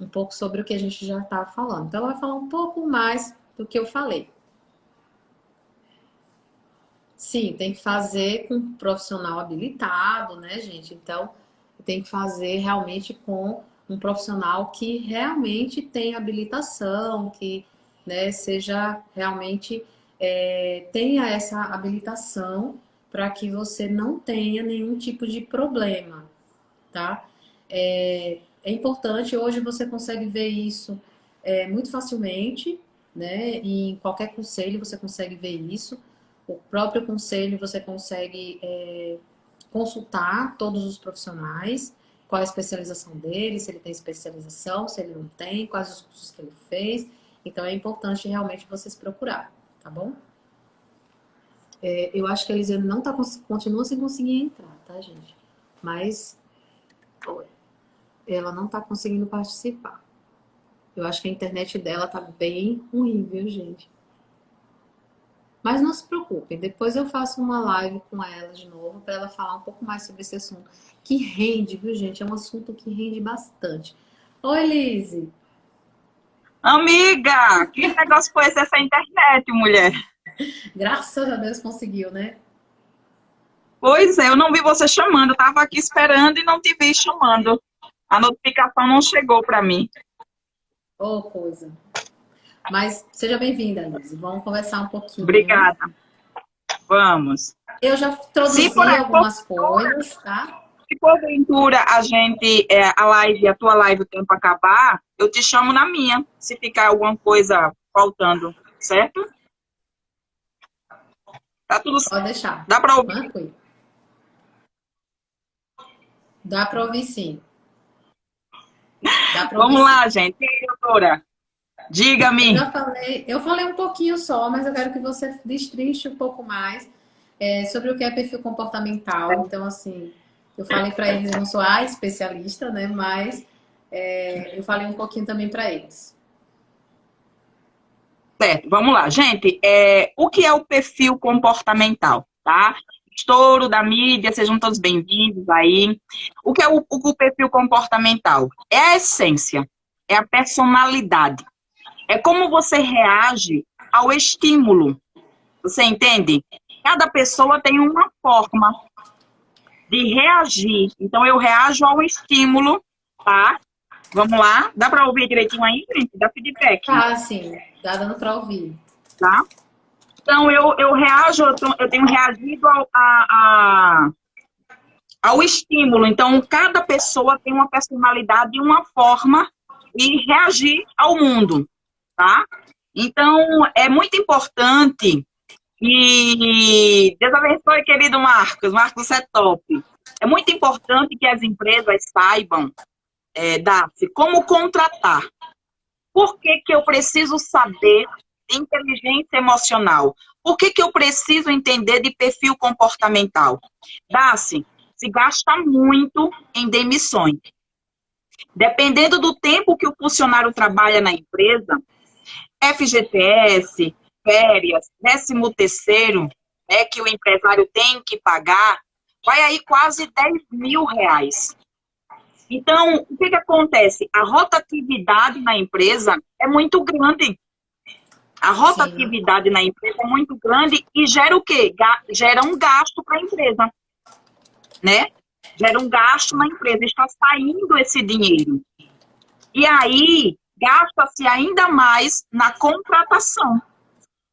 um pouco sobre o que a gente já tá falando. Então, ela vai falar um pouco mais do que eu falei. Sim, tem que fazer com um profissional habilitado, né, gente? Então, tem que fazer realmente com um profissional que realmente tem habilitação, que, né, seja realmente tenha essa habilitação para que você não tenha nenhum tipo de problema, tá? É importante, hoje você consegue ver isso muito facilmente, né? E em qualquer conselho você consegue ver isso. O próprio conselho você consegue consultar todos os profissionais, qual a especialização dele, se ele tem especialização, se ele não tem, quais os cursos que ele fez. Então é importante realmente vocês procurar, tá bom? Eu acho que a Elisiane não tá, continua sem conseguir entrar, tá, gente? Mas ela não tá conseguindo participar. Eu acho que a internet dela tá bem ruim, viu, gente? Mas não se preocupem, depois eu faço uma live com ela de novo para ela falar um pouco mais sobre esse assunto, que rende, viu, gente? É um assunto que rende bastante. Oi, Lise. Amiga, que negócio foi esse, essa internet, mulher? Graças a Deus conseguiu, né? Pois é, eu não vi você chamando, eu tava aqui esperando e não te vi chamando. A notificação não chegou para mim. Ô, coisa. Mas seja bem-vinda, Lise. Vamos conversar um pouquinho. Obrigada. Vamos. Eu já Se por introduzi algumas coisas, tá? se porventura a gente, a live, a tua live, o tempo acabar, eu te chamo na minha, se ficar alguma coisa faltando, certo? Tá tudo, Pode deixar. dá para ouvir? Tranquilo. Dá para ouvir sim. Dá para ouvir Vamos sim. lá, gente. E aí, doutora? Diga-me. Eu falei um pouquinho só, mas eu quero que você destrinche um pouco mais sobre o que é perfil comportamental. Então, assim, eu falei para eles, eu não sou a especialista, né? Mas eu falei um pouquinho também para eles. Certo, vamos lá. Gente, o que é o perfil comportamental, tá? Estouro da mídia, sejam todos bem-vindos aí. O que é o perfil comportamental? É a essência, é a personalidade. É como você reage ao estímulo. Você entende? Cada pessoa tem uma forma de reagir. Então, eu reajo ao estímulo, tá? Vamos lá. Dá para ouvir direitinho aí, gente? Dá feedback, Tá, sim, dá dando para ouvir. tá? Então, eu reajo, eu tenho reagido ao estímulo. Então, cada pessoa tem uma personalidade e uma forma de reagir ao mundo, tá? Então, é muito importante e Deus abençoe, querido Marcos. Marcos é top. É muito importante que as empresas saibam, Daphne, como contratar. Por que que eu preciso saber de inteligência emocional? Por que que eu preciso entender de perfil comportamental? Daphne, se gasta muito em demissões. Dependendo do tempo que o funcionário trabalha na empresa, FGTS, férias, 13º, que o empresário tem que pagar, vai aí quase R$ 10.000. Então, o que que acontece? A rotatividade na empresa é muito grande. A Sim, rotatividade na empresa é muito grande e gera o quê? Gera um gasto para a empresa, né? Gera um gasto na empresa, está saindo esse dinheiro. E aí, gasta-se ainda mais na contratação.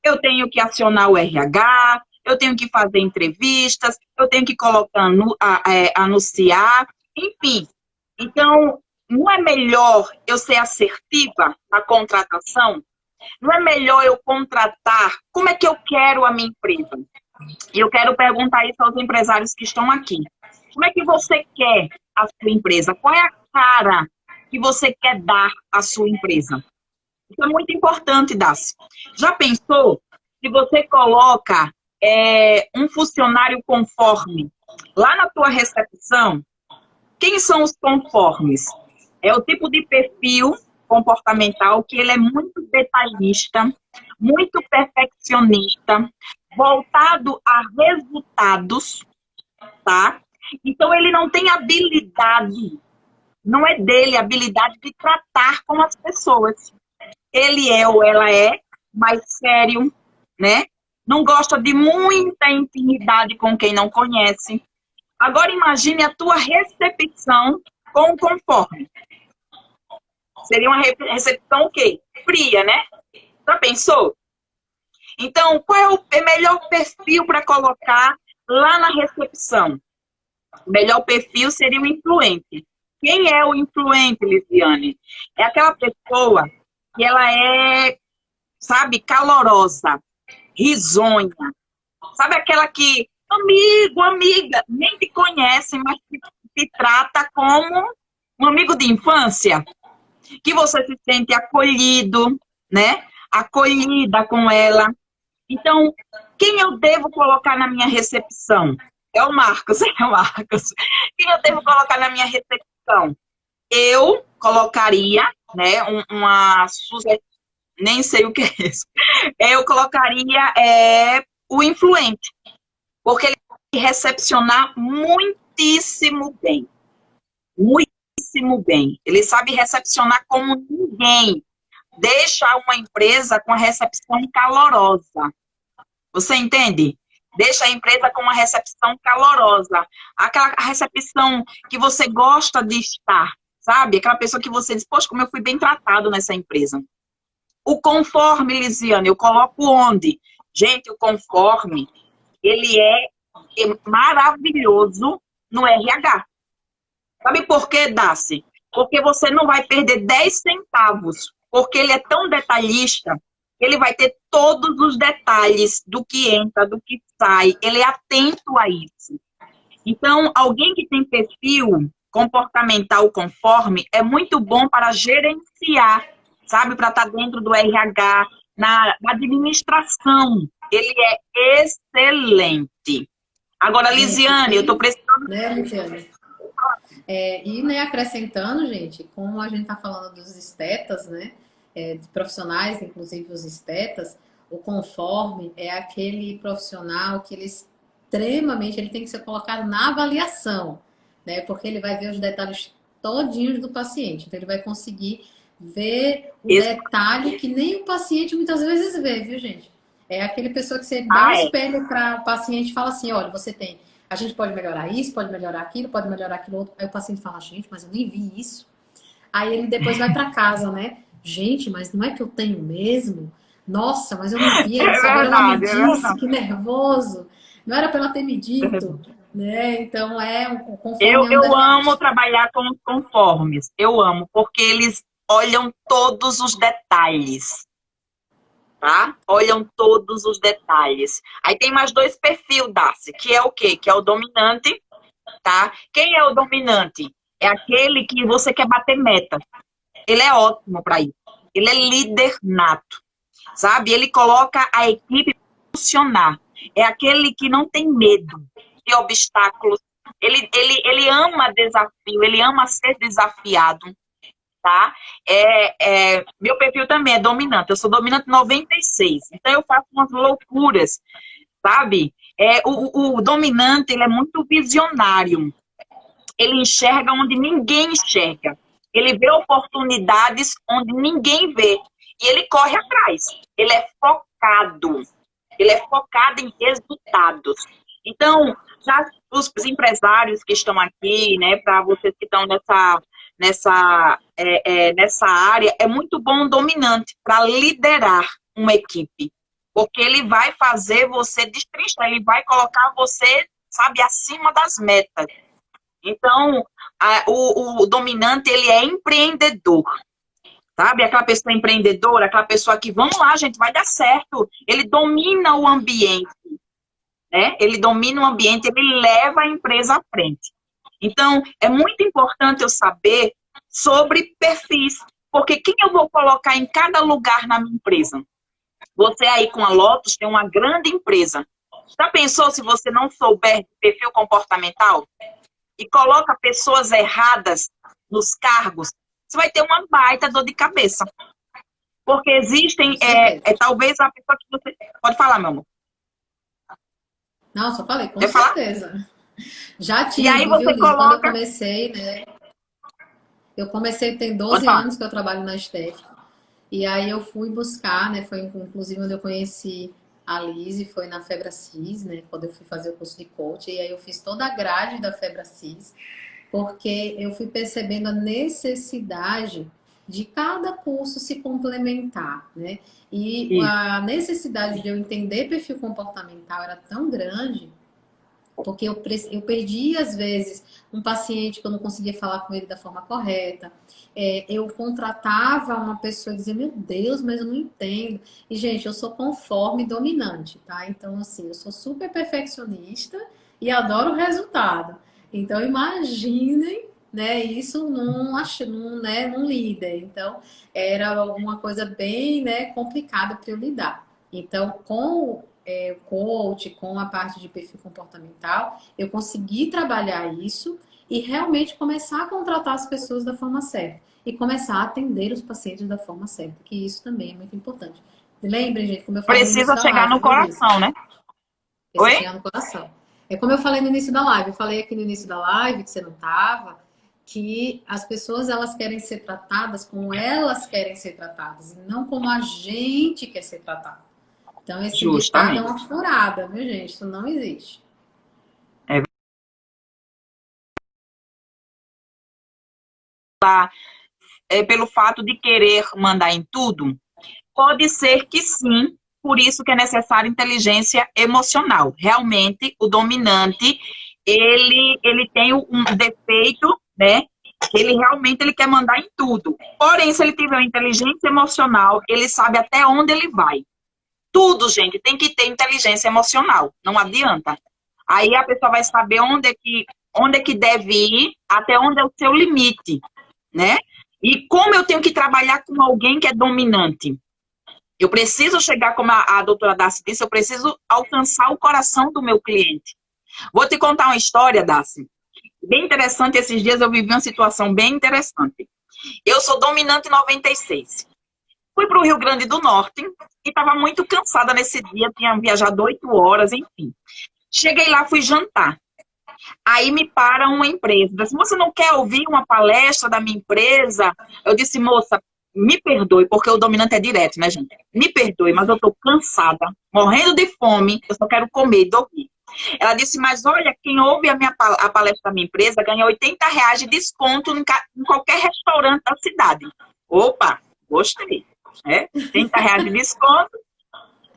Eu tenho que acionar o RH, eu tenho que fazer entrevistas, eu tenho que colocar, anunciar, enfim. Então, não é melhor eu ser assertiva na contratação? Não é melhor eu contratar? Como é que eu quero a minha empresa? E eu quero perguntar isso aos empresários que estão aqui. Como é que você quer a sua empresa? Qual é a cara que você quer dar à sua empresa? Isso é muito importante, Dácio. Já pensou se você coloca um funcionário conforme lá na tua recepção? Quem são os conformes? É o tipo de perfil comportamental que ele é muito detalhista, muito perfeccionista, voltado a resultados, tá? Então ele não tem habilidade, não é dele a habilidade de tratar com as pessoas. Ele é ou ela é mais sério, né? Não gosta de muita intimidade com quem não conhece. Agora imagine a tua recepção com o conforme. Seria uma recepção o quê? Fria, né? Já pensou? Então, qual é o melhor perfil para colocar lá na recepção? O melhor perfil seria o influente. Quem é o influente, Lisiane? É aquela pessoa que ela é, sabe, calorosa, risonha. Sabe aquela que, amigo, amiga, nem te conhece, mas te trata como um amigo de infância? Que você se sente acolhido, né? Acolhida com ela. Então, quem eu devo colocar na minha recepção? É o Marcos, é o Marcos. Quem eu devo colocar na minha recepção? Eu colocaria, né, uma sugestão, nem sei o que é isso. Eu colocaria o influente, porque ele vai recepcionar muitíssimo bem. Muitíssimo bem. Ele sabe recepcionar como ninguém. Deixa uma empresa com a recepção calorosa. Você entende? Deixa a empresa com uma recepção calorosa. Aquela recepção que você gosta de estar, sabe? Aquela pessoa que você diz, poxa, como eu fui bem tratado nessa empresa. O conforme, Lisiane, eu coloco onde? Gente, o conforme, ele é maravilhoso no RH. Sabe por quê, Daci? Porque você não vai perder 10 centavos, porque ele é tão detalhista, ele vai ter todos os detalhes do que entra, do que sai, ele é atento a isso. Então, alguém que tem perfil comportamental conforme é muito bom para gerenciar, sabe? Para estar dentro do RH, na administração. Ele é excelente. Agora, Gente, Lisiane, eu estou precisando... né, Luciane? E né, acrescentando, gente, como a gente está falando dos estetas, né, de profissionais, inclusive os estetas, o conforme é aquele profissional que ele extremamente, ele tem que ser colocado na avaliação, né, porque ele vai ver os detalhes todinhos do paciente, então ele vai conseguir ver o detalhe que nem o paciente muitas vezes vê, viu, gente? É aquele pessoa que você dá um espelho para o paciente e fala assim, olha, você tem... A gente pode melhorar isso, pode melhorar aquilo, pode melhorar aquilo outro. Aí o paciente fala, gente, mas eu nem vi isso. Aí ele depois vai para casa, né? Gente, mas não é que eu tenho mesmo? Nossa, mas eu não vi isso. Agora ela me disse, que nervoso. Não era para ela ter me dito, né? Então Eu amo trabalhar com os conformes. Eu amo, porque eles olham todos os detalhes. Tá? Olham todos os detalhes. Aí tem mais dois perfis, Darcy, que é o quê? Que é o dominante, tá? Quem é o dominante? É aquele que você quer bater meta. Ele é ótimo para isso. Ele é líder nato, sabe? Ele coloca a equipe para funcionar. É aquele que não tem medo de obstáculos. Ele ama desafio, ele ama ser desafiado. Tá? Meu perfil também é dominante. Eu sou dominante 96. Então eu faço umas loucuras, sabe? O dominante, ele é muito visionário. Ele enxerga onde ninguém enxerga. Ele vê oportunidades onde ninguém vê. E ele corre atrás. Ele é focado. Ele é focado em resultados. Então, já os empresários que estão aqui, né, para vocês que estão nessa área, é muito bom um dominante para liderar uma equipe. Porque ele vai fazer você destrinchar, ele vai colocar você, sabe, acima das metas. Então, o dominante, ele é empreendedor. Sabe, aquela pessoa empreendedora, aquela pessoa que, vamos lá, gente, vai dar certo. Ele domina o ambiente, né? Ele domina o ambiente, ele leva a empresa à frente. Então, é muito importante eu saber sobre perfis, porque quem eu vou colocar em cada lugar na minha empresa? Você aí com a Lotus tem uma grande empresa. Já pensou se você não souber de perfil comportamental e coloca pessoas erradas nos cargos? Você vai ter uma baita dor de cabeça. Porque existem, talvez a pessoa que você... Pode falar, meu amor. Não, só falei, com certeza. Já tive, e aí você viu, coloca... Quando eu comecei, né? Eu comecei, tem 12 anos que eu trabalho na estética. E aí eu fui buscar, né? Foi inclusive onde eu conheci a Lise, foi na Febracis, né? Quando eu fui fazer o curso de coach. E aí eu fiz toda a grade da Febracis, porque eu fui percebendo a necessidade de cada curso se complementar, né? E a necessidade de eu entender perfil comportamental era tão grande, porque eu perdi, às vezes, um paciente que eu não conseguia falar com ele da forma correta. Eu contratava uma pessoa e dizia, meu Deus, mas eu não entendo. E, gente, eu sou conforme dominante, tá? Então, assim, eu sou super perfeccionista e adoro o resultado. Então, imaginem, né, isso num líder. Então, era alguma coisa bem, né, complicada para eu lidar. Então, com o coach, com a parte de perfil comportamental, eu consegui trabalhar isso e realmente começar a contratar as pessoas da forma certa. E começar a atender os pacientes da forma certa, que isso também é muito importante. Lembrem, gente, como eu falei Precisa chegar no coração, né? Precisa chegar no coração. É como eu falei no início da live. Eu falei aqui no início da live, que você não estava, que as pessoas, elas querem ser tratadas como elas querem ser tratadas, e não como a gente quer ser tratado. Então, esse ditado é uma furada, viu, gente? Isso não existe. Pelo fato de querer mandar em tudo, pode ser que sim, por isso que é necessária inteligência emocional. Realmente, o dominante, ele tem um defeito, né? Ele quer mandar em tudo. Porém, se ele tiver uma inteligência emocional, ele sabe até onde ele vai. Tudo, gente, tem que ter inteligência emocional. Não adianta. Aí a pessoa vai saber onde é que onde é que deve ir, até onde é o seu limite, né? E como eu tenho que trabalhar com alguém que é dominante. Eu preciso chegar, como a doutora Darcy disse, eu preciso alcançar o coração do meu cliente. Vou te contar uma história, Darcy. Bem interessante, esses dias eu vivi uma situação bem interessante. Eu sou dominante 96. Fui para o Rio Grande do Norte e estava muito cansada nesse dia, tinha viajado 8 horas, enfim. Cheguei lá, fui jantar. Aí me para uma empresa, disse, você não quer ouvir uma palestra da minha empresa? Eu disse, moça, me perdoe, porque o dominante é direto, né, gente? Me perdoe, mas eu estou cansada, morrendo de fome, eu só quero comer e dormir. Ela disse, mas olha, quem ouve a palestra da minha empresa ganha R$ 80 de desconto em qualquer restaurante da cidade. Opa, gostei. R$ 80 de desconto.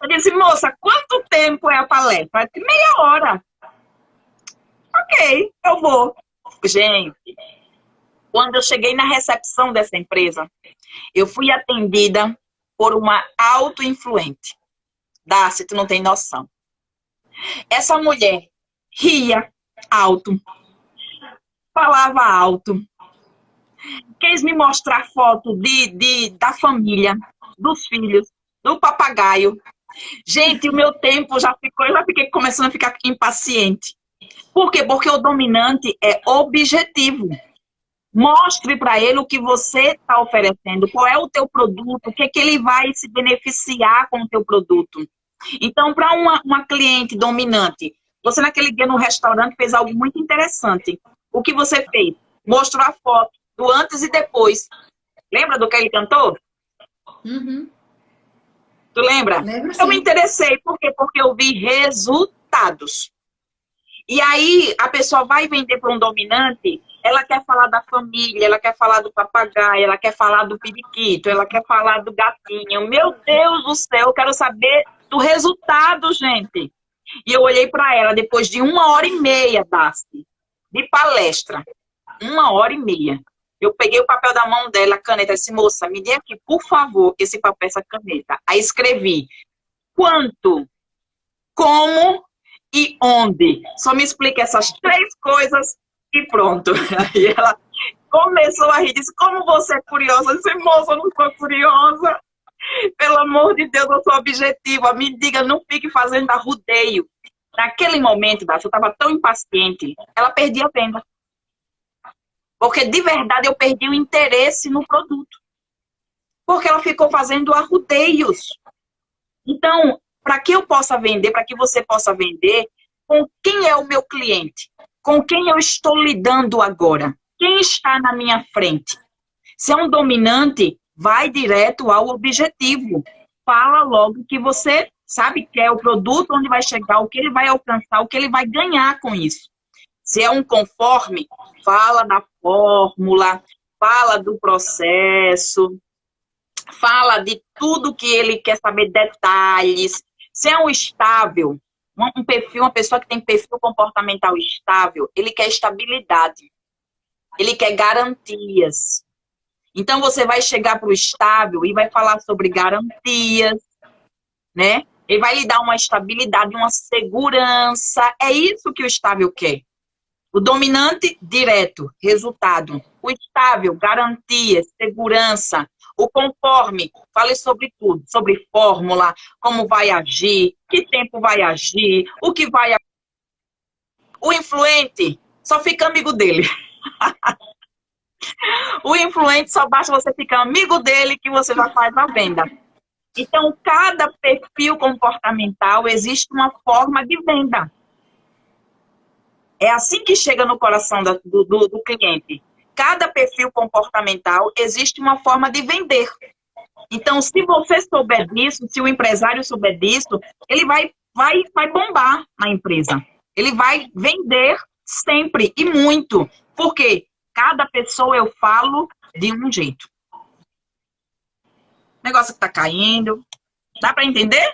Eu disse, moça, quanto tempo é a palestra? Ela disse, meia hora. Ok, eu vou. Gente, quando eu cheguei na recepção dessa empresa, eu fui atendida por uma auto-influente. Darcy, tu não tem noção. Essa mulher ria alto, falava alto, quis me mostrar foto da família, dos filhos, do papagaio. Gente, o meu tempo já fiquei começando a ficar impaciente. Por quê? Porque o dominante é objetivo. Mostre para ele o que você está oferecendo, qual é o teu produto, o que é que ele vai se beneficiar com o teu produto. Então, para uma cliente dominante, você naquele dia no restaurante fez algo muito interessante. O que você fez? Mostrou a foto do antes e depois. Lembra do que ele cantou? Uhum. Tu lembra? Lembro, Eu me sim. interessei. Por quê? Porque eu vi resultados. E aí, a pessoa vai vender para um dominante, ela quer falar da família, ela quer falar do papagaio, ela quer falar do periquito, ela quer falar do gatinho. Meu Deus do céu, eu quero saber do resultado, gente. E eu olhei para ela depois de 1h30, Darcy, de palestra. 1h30. Eu peguei o papel da mão dela, a caneta, disse, moça, me dê aqui, por favor, esse papel, essa caneta. Aí escrevi, quanto, como e onde. Só me explica essas 3 coisas e pronto. Aí ela começou a rir, disse, como você é curiosa? Eu disse, moça, eu não sou curiosa. Pelo amor de Deus, eu sou objetiva. Me diga, não fique fazendo arrudeio. Naquele momento, eu estava tão impaciente, ela perdia a venda. Porque, de verdade, eu perdi o interesse no produto. Porque ela ficou fazendo arrudeios. Então, para que eu possa vender, para que você possa vender, com quem é o meu cliente? Com quem eu estou lidando agora? Quem está na minha frente? Se é um dominante, vai direto ao objetivo. Fala logo que você sabe que é o produto, onde vai chegar, o que ele vai alcançar, o que ele vai ganhar com isso. Se é um conforme, fala da fórmula, fala do processo, fala de tudo que ele quer saber, detalhes. Se é um estável, um perfil, uma pessoa que tem perfil comportamental estável, ele quer estabilidade, ele quer garantias. Então, você vai chegar para o estável e vai falar sobre garantias, né? Ele vai lhe dar uma estabilidade, uma segurança. É isso que o estável quer. O dominante, direto, resultado. O estável, garantias, segurança. O conforme, fale sobre tudo. Sobre fórmula, como vai agir, que tempo vai agir, o que vai... O influente, só fica amigo dele. O influente, só basta você ficar amigo dele que você já faz a venda. Então, cada perfil comportamental existe uma forma de venda. É assim que chega no coração do cliente. Cada perfil comportamental existe uma forma de vender. Então, se você souber disso, se o empresário souber disso, ele vai bombar na empresa. Ele vai vender sempre e muito. Por quê? Cada pessoa eu falo de um jeito. Negócio que tá caindo. Dá para entender?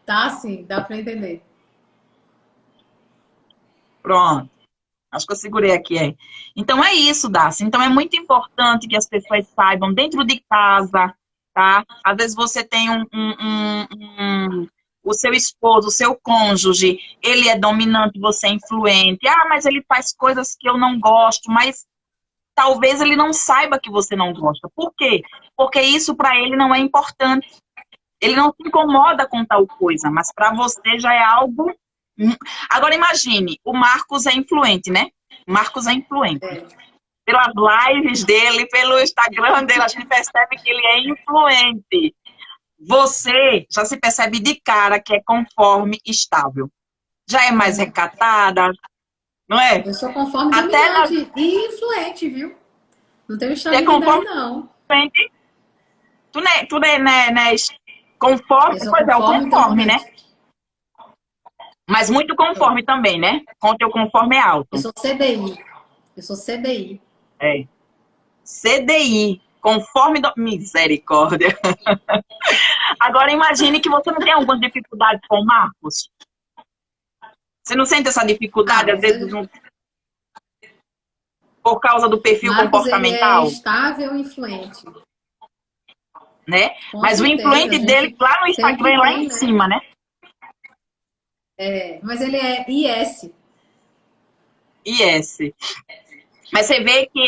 Tá, sim, dá para entender. Pronto. Acho que eu segurei aqui, é. Então é isso, Darcy. Então é muito importante que as pessoas saibam dentro de casa, tá? Às vezes você tem o seu esposo, o seu cônjuge, ele é dominante, você é influente. Ah, mas ele faz coisas que eu não gosto, mas talvez ele não saiba que você não gosta. Por quê? Porque isso para ele não é importante. Ele não se incomoda com tal coisa, mas para você já é algo. Agora imagine, o Marcos é influente, né? O Marcos é influente. Pelas lives dele, pelo Instagram dele, a gente percebe que ele é influente. Você já se percebe de cara que é conforme estável. Já é mais recatada, não é? Eu sou conforme Até dominante e influente, viu? Não tenho Você é estabilidade, conforme não. influente. Tu não é conforme, Eu sou pois é, o conforme conforme, né? dominante. Mas muito conforme também, né? Com o teu conforme é Eu alto. sou CDI. Eu sou CDI. É. CDI, conforme misericórdia. Agora imagine que você não tem alguma dificuldade com o Marcos. Você não sente essa dificuldade, às vezes, por causa do perfil Marcos, ele é comportamental, estável e influente. né? Com Mas o certeza, a influente dele gente lá no tem Instagram que é lá ter, em né? cima, né? Mas ele é IS. IS. Mas você vê que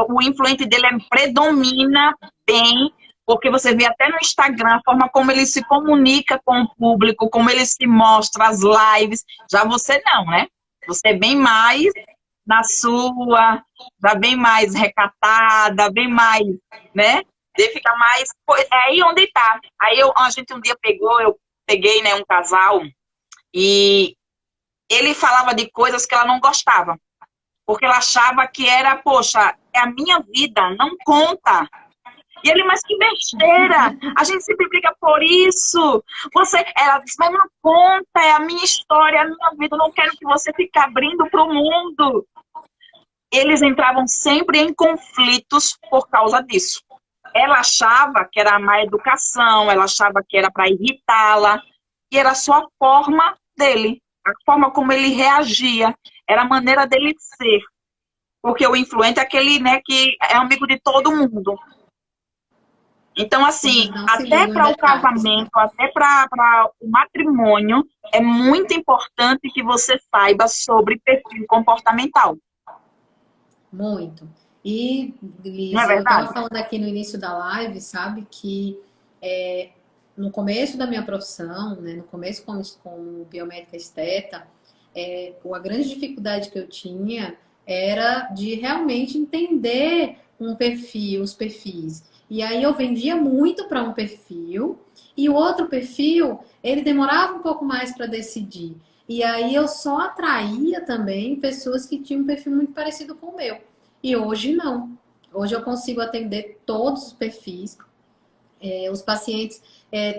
o influente dele predomina bem, porque você vê até no Instagram a forma como ele se comunica com o público, como ele se mostra, as lives. Já você não, né? Você é bem mais na sua, já bem mais recatada, bem mais, né? Você fica mais. É aí onde tá. Aí a gente um dia eu peguei, né, um casal, e ele falava de coisas que ela não gostava. Porque ela achava que era, poxa, é a minha vida, não conta. E ele, mas que besteira! A gente sempre briga por isso. Ela disse, mas não conta, é a minha história, é a minha vida, eu não quero que você fique abrindo para o mundo. Eles entravam sempre em conflitos por causa disso. Ela achava que era a má educação, ela achava que era para irritá-la, e era só a forma dele, a forma como ele reagia, era a maneira dele ser. Porque o influente é aquele, né, que é amigo de todo mundo. Então, assim, Eles não se até ligam em para o detalhes. casamento, até para o matrimônio, é muito importante que você saiba sobre perfil comportamental. Muito. E, Não é Lise, eu estava verdade? falando aqui no início da live, sabe, que no começo da minha profissão, né, no começo como biomédica esteta, a grande dificuldade que eu tinha era de realmente entender um perfil, os perfis. E aí eu vendia muito para um perfil e o outro perfil, ele demorava um pouco mais para decidir. E aí eu só atraía também pessoas que tinham um perfil muito parecido com o meu. E hoje não. Hoje eu consigo atender todos os perfis. Os pacientes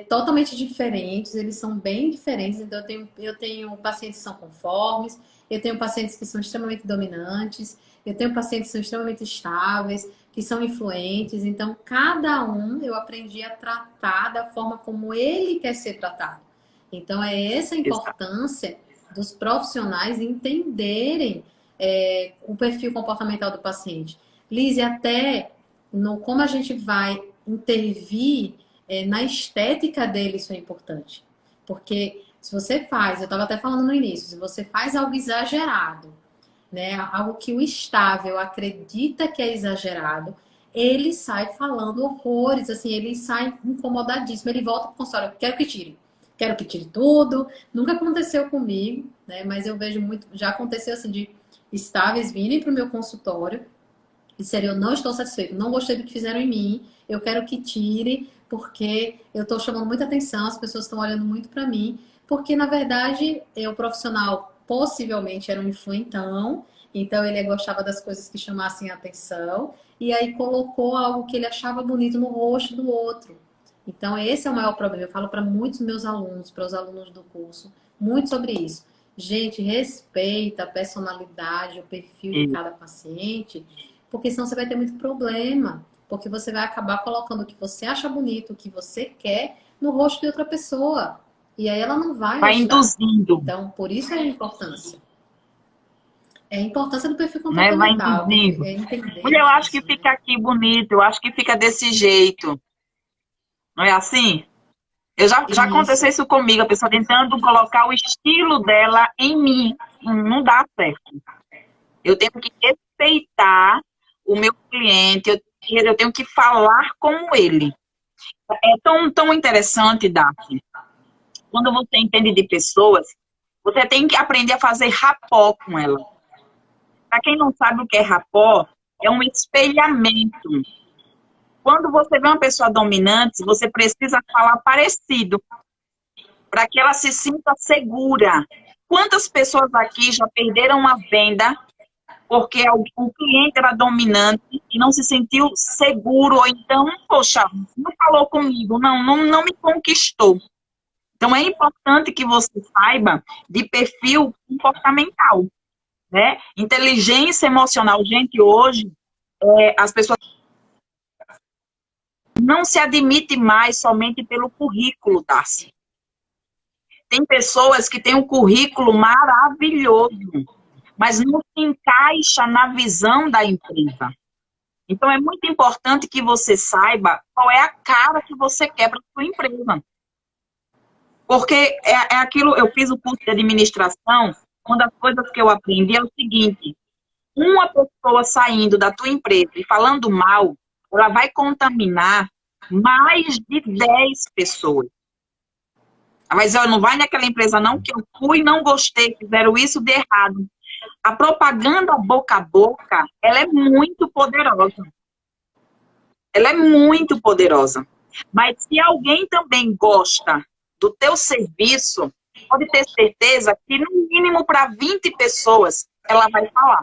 totalmente diferentes, eles são bem diferentes. Então, eu tenho pacientes que são conformes, eu tenho pacientes que são extremamente dominantes, eu tenho pacientes que são extremamente estáveis, que são influentes. Então, cada um eu aprendi a tratar da forma como ele quer ser tratado. Então, é essa a Exato. importância dos profissionais entenderem o perfil comportamental do paciente. Lise, até no como a gente vai intervir na estética dele, isso é importante. Porque se você faz, eu estava até falando no início, se você faz algo exagerado, né, algo que o estável acredita que é exagerado, ele sai falando horrores, assim, ele sai incomodadíssimo, ele volta para o consultório, quero que tire tudo. Nunca aconteceu comigo, né, mas eu vejo muito, já aconteceu assim de estáveis virem para o meu consultório e sério, eu não estou satisfeito, não gostei do que fizeram em mim, eu quero que tire, porque eu estou chamando muita atenção, as pessoas estão olhando muito para mim, porque na verdade o profissional possivelmente era um influentão, então ele gostava das coisas que chamassem a atenção, e aí colocou algo que ele achava bonito no rosto do outro. Então esse é o maior problema, eu falo para muitos meus alunos, para os alunos do curso, muito sobre isso. Gente, respeita a personalidade, o perfil de cada paciente, porque senão você vai ter muito problema. Porque você vai acabar colocando o que você acha bonito, o que você quer, no rosto de outra pessoa. E aí ela não vai Vai gostar. induzindo, Então, por isso é a importância. É a importância do perfil né? Vai comportamental. induzindo. Mulher, Entender eu acho que isso, né? fica aqui bonito, eu acho que fica desse jeito. Não é assim? Já Isso. aconteceu isso comigo, a pessoa tentando colocar o estilo dela em mim. Não dá certo. Eu tenho que respeitar o meu cliente, eu tenho que falar como ele. É tão interessante, Daphne. Quando você entende de pessoas, você tem que aprender a fazer rapport com ela. Para quem não sabe o que é rapport, é um espelhamento. Quando você vê uma pessoa dominante, você precisa falar parecido, para que ela se sinta segura. Quantas pessoas aqui já perderam uma venda porque o cliente era dominante e não se sentiu seguro, ou então, poxa, não falou comigo, não me conquistou. Então, é importante que você saiba de perfil comportamental, né? Inteligência emocional. Gente, hoje, as pessoas não se admitem mais somente pelo currículo, Darcy. Tem pessoas que têm um currículo maravilhoso, mas não se encaixa na visão da empresa. Então, é muito importante que você saiba qual é a cara que você quer para a sua empresa. Porque é aquilo, eu fiz o curso de administração, uma das coisas que eu aprendi é o seguinte: uma pessoa saindo da tua empresa e falando mal, ela vai contaminar mais de 10 pessoas. Mas não vai naquela empresa não, que eu fui, não gostei, fizeram isso de errado. A propaganda boca a boca, ela é muito poderosa. Ela é muito poderosa. Mas se alguém também gosta do teu serviço, pode ter certeza que no mínimo para 20 pessoas ela vai falar.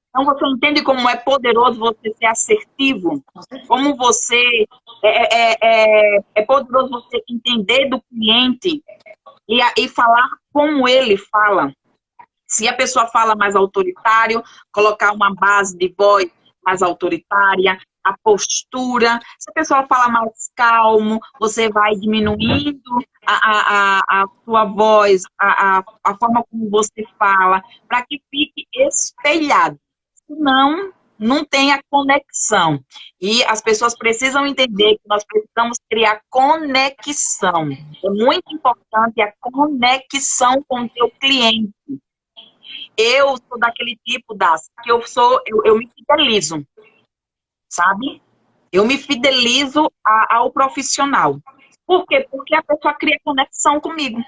Então você entende como é poderoso você ser assertivo? Como você é poderoso você entender do cliente e falar como ele fala. Se a pessoa fala mais autoritário, colocar uma base de voz mais autoritária, a postura. Se a pessoa fala mais calmo, você vai diminuindo a sua voz, a forma como você fala, para que fique espelhado. Senão, não tem a conexão. E as pessoas precisam entender que nós precisamos criar conexão. É muito importante a conexão com o teu cliente. Eu sou daquele tipo, que eu me fidelizo, sabe? Eu me fidelizo ao profissional. Por quê? Porque a pessoa cria conexão comigo.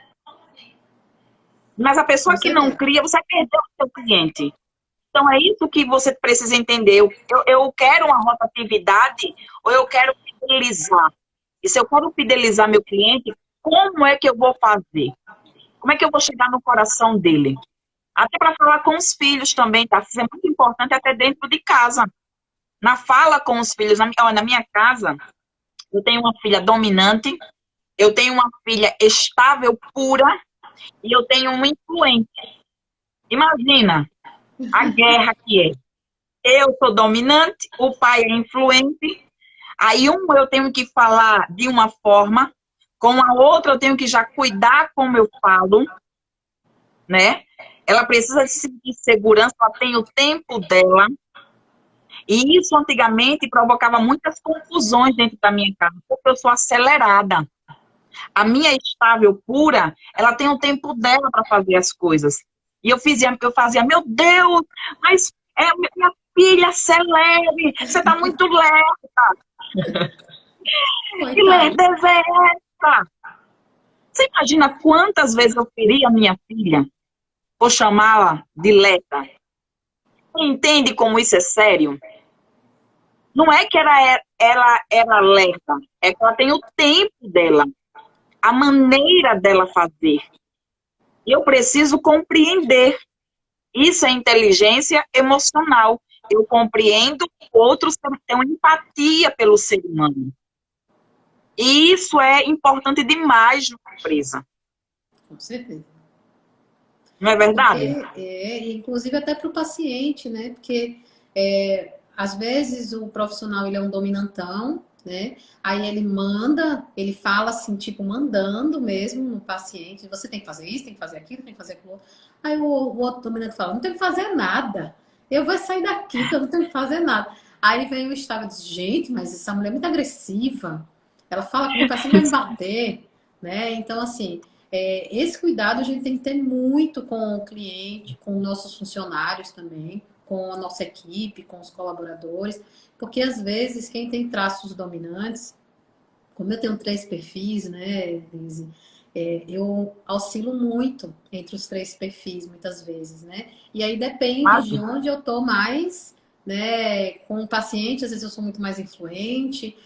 Mas a pessoa que não cria, você vai perder o seu cliente. Então, é isso que você precisa entender. Eu quero uma rotatividade ou eu quero fidelizar? E se eu quero fidelizar meu cliente, como é que eu vou fazer? Como é que eu vou chegar no coração dele? Até para falar com os filhos também, tá? Isso é muito importante até dentro de casa. Na fala com os filhos. Na minha casa, eu tenho uma filha dominante, eu tenho uma filha estável, pura, e eu tenho uma influente. Imagina a guerra que é. Eu sou dominante, o pai é influente, aí eu tenho que falar de uma forma, com a outra eu tenho que já cuidar como eu falo, né? Ela precisa de segurança, ela tem o tempo dela. E isso antigamente provocava muitas confusões dentro da minha casa, porque eu sou acelerada. A minha estável pura, ela tem o tempo dela para fazer as coisas. E eu fazia, meu Deus, mas minha filha, acelere, você está muito lenta. Que lerdeza é essa? Você imagina quantas vezes eu feri a minha filha por chamá-la de lerda? Você entende como isso é sério? Não é que ela era lerda, é que ela tem o tempo dela, a maneira dela fazer. Eu preciso compreender. Isso é inteligência emocional. Eu compreendo outros que têm empatia pelo ser humano. E isso é importante demais numa empresa. Com certeza. Não é verdade? Inclusive até para o paciente, né? Porque às vezes o profissional ele é um dominantão, né? Aí ele manda, ele fala assim, tipo, mandando mesmo no paciente, você tem que fazer isso, tem que fazer aquilo, tem que fazer aquilo. Aí o outro dominante fala, não tem que fazer nada. Eu vou sair daqui, que eu não tenho que fazer nada. Aí vem o Estado e diz, gente, mas essa mulher é muito agressiva. ela fala comigo, parece que vai me bater, né? Então, assim, esse cuidado a gente tem que ter muito com o cliente, com nossos funcionários também, com a nossa equipe, com os colaboradores, porque às vezes quem tem traços dominantes, como eu tenho 3 perfis, né, Lise, eu oscilo muito entre os 3 perfis, muitas vezes, né? E aí depende de Imagina. onde eu tô mais, né? Com o paciente, às vezes eu sou muito mais influente,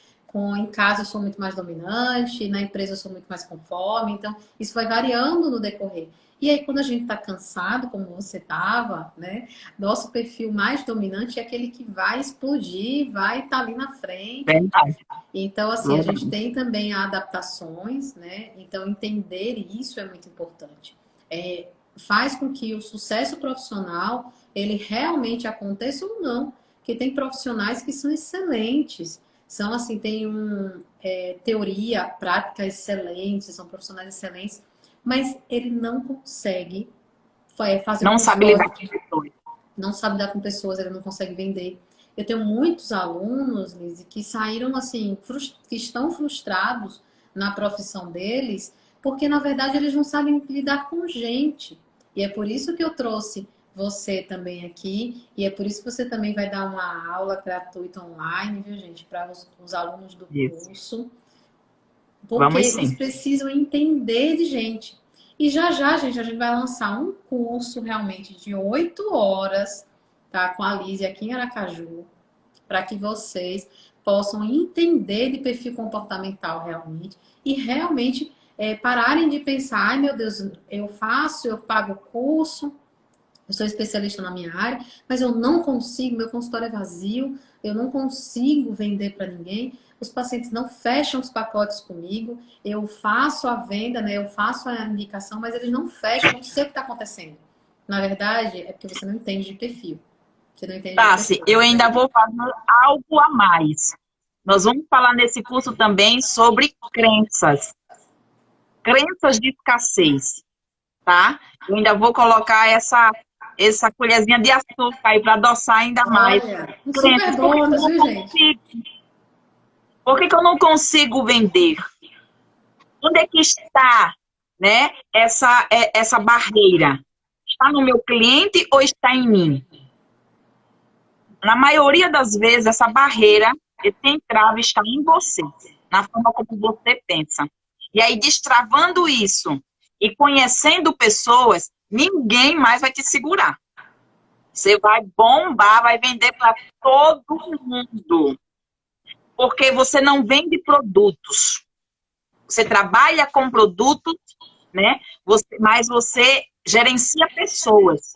em casa eu sou muito mais dominante, na empresa eu sou muito mais conforme, então isso vai variando no decorrer. E aí, quando a gente tá cansado, como você tava, né? Nosso perfil mais dominante é aquele que vai explodir, vai estar ali na frente. Verdade, Então, assim, a gente verdade. tem também adaptações, né? Então, entender isso é muito importante. Faz com que o sucesso profissional, ele realmente aconteça ou não. Porque tem profissionais que são excelentes. São, assim, tem teoria, prática excelente, são profissionais excelentes. Mas ele não consegue fazer o Não sabe lidar consultório, com pessoas. não sabe lidar com pessoas, ele não consegue vender. Eu tenho muitos alunos, Lizzy, que saíram assim, que estão frustrados na profissão deles, porque na verdade eles não sabem lidar com gente. E é por isso que eu trouxe você também aqui, e é por isso que você também vai dar uma aula gratuita online, viu, gente, para os alunos do Isso. curso, porque Vamos eles sim. precisam entender de gente. E já, gente, a gente vai lançar um curso realmente de 8 horas, tá? Com a Lise aqui em Aracaju, para que vocês possam entender de perfil comportamental realmente e realmente pararem de pensar, ai meu Deus, eu pago o curso, eu sou especialista na minha área, mas eu não consigo, meu consultório é vazio, eu não consigo vender para ninguém, os pacientes não fecham os pacotes comigo, eu faço a venda, né, eu faço a indicação, mas eles não fecham, não sei o que está acontecendo. Na verdade, é porque você não entende de perfil, você não entende de Tassi, pessoa. eu ainda vou fazer algo a mais. Nós vamos falar nesse curso também sobre crenças. Crenças de escassez, tá? Eu ainda vou colocar essa colherzinha de açúcar aí para adoçar ainda mais. Olha, um super Crenças. Por que que eu bônus, não viu, gente? consigo? Por que que eu não consigo vender? Onde é que está, né, essa barreira? Está no meu cliente ou está em mim? Na maioria das vezes, essa barreira, esse entrave está em você, na forma como você pensa. E aí, destravando isso e conhecendo pessoas, ninguém mais vai te segurar. Você vai bombar, vai vender para todo mundo. Porque você não vende produtos. Você trabalha com produtos, né? Mas você gerencia pessoas.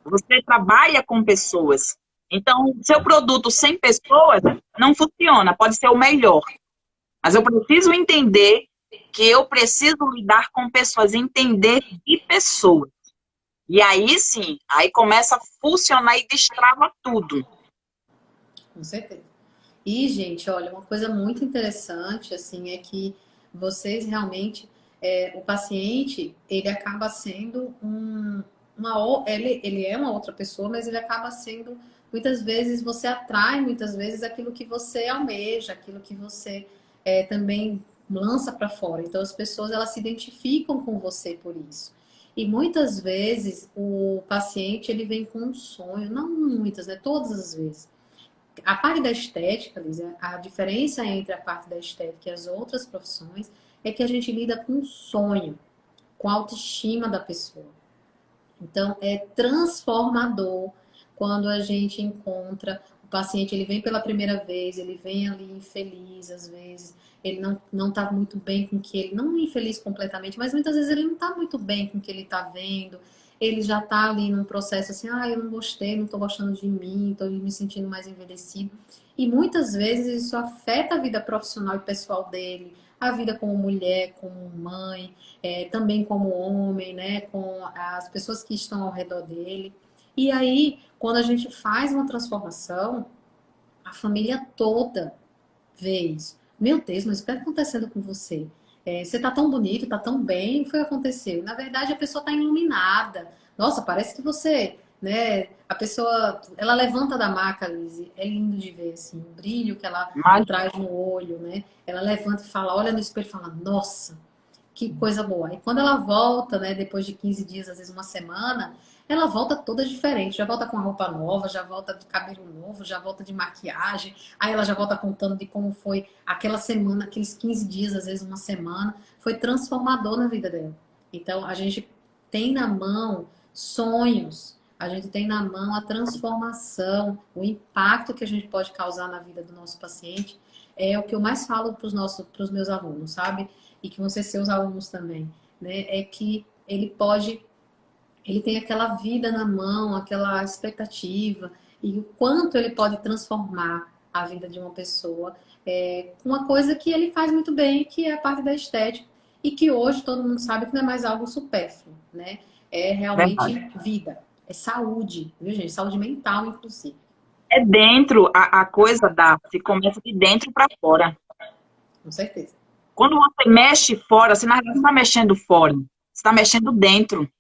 Você trabalha com pessoas. Então, seu produto sem pessoas não funciona. Pode ser o melhor. Mas eu preciso entender que eu preciso lidar com pessoas, entender de pessoas. E aí sim, aí começa a funcionar e destrava tudo. Com certeza. E, gente, olha, uma coisa muito interessante, assim, é que vocês realmente, o paciente, ele acaba sendo ele é uma outra pessoa, mas ele acaba sendo, muitas vezes, você atrai, muitas vezes, aquilo que você almeja, aquilo que você também lança para fora. Então, as pessoas, elas se identificam com você por isso. E muitas vezes, o paciente, ele vem com um sonho, não muitas, né? Todas as vezes a parte da estética, Lisa, a diferença entre a parte da estética e as outras profissões é que a gente lida com sonho, com a autoestima da pessoa. Então, é transformador quando a gente encontra o paciente, ele vem pela primeira vez, ele vem ali infeliz às vezes, ele não está muito bem com o que ele, não infeliz completamente, mas muitas vezes ele não está muito bem com o que ele está vendo, ele já está ali num processo assim, eu não gostei, não estou gostando de mim, estou me sentindo mais envelhecido. E muitas vezes isso afeta a vida profissional e pessoal dele, a vida como mulher, como mãe, também como homem, né, com as pessoas que estão ao redor dele. E aí, quando a gente faz uma transformação, a família toda vê isso. Meu Deus, mas o que está acontecendo com você? Você está tão bonito, está tão bem, o que foi que aconteceu? Na verdade, a pessoa está iluminada. Nossa, parece que você né? A pessoa, ela levanta da maca, Liz, é lindo de ver, assim, o brilho que ela Mas, traz no olho, né? Ela levanta e fala, olha no espelho e fala, nossa, que coisa boa. E quando ela volta, né, depois de 15 dias, às vezes uma semana, ela volta toda diferente. Já volta com a roupa nova, já volta de cabelo novo, já volta de maquiagem. Aí ela já volta contando de como foi aquela semana, aqueles 15 dias, às vezes uma semana. Foi transformador na vida dela. Então, a gente tem na mão sonhos. A gente tem na mão a transformação, o impacto que a gente pode causar na vida do nosso paciente. É o que eu mais falo para os meus alunos, sabe? E que vão ser seus alunos também, né? É que ele tem aquela vida na mão, aquela expectativa, e o quanto ele pode transformar a vida de uma pessoa com uma coisa que ele faz muito bem, que é a parte da estética, e que hoje todo mundo sabe que não é mais algo supérfluo, né? É realmente verdade. vida, é saúde, viu, gente? Saúde mental, inclusive. É dentro, a coisa se começa de dentro para fora. Com certeza. Quando você mexe fora, você não está mexendo fora, você está mexendo dentro.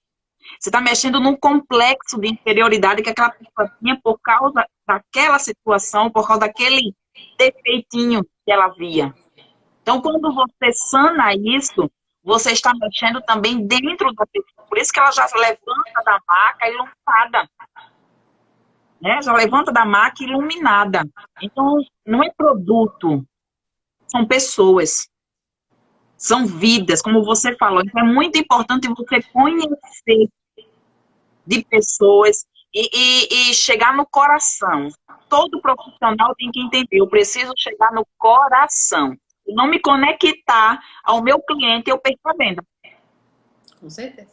Você está mexendo num complexo de inferioridade que aquela pessoa tinha por causa daquela situação, por causa daquele defeitinho que ela via. Então, quando você sana isso, você está mexendo também dentro da pessoa. Por isso que ela já se levanta da maca iluminada. Né? Já levanta da maca iluminada. Então, não é produto, são pessoas. São vidas, como você falou. Então, é muito importante você conhecer de pessoas e chegar no coração. Todo profissional tem que entender, eu preciso chegar no coração. Se não me conectar ao meu cliente, eu perco a venda. Com certeza.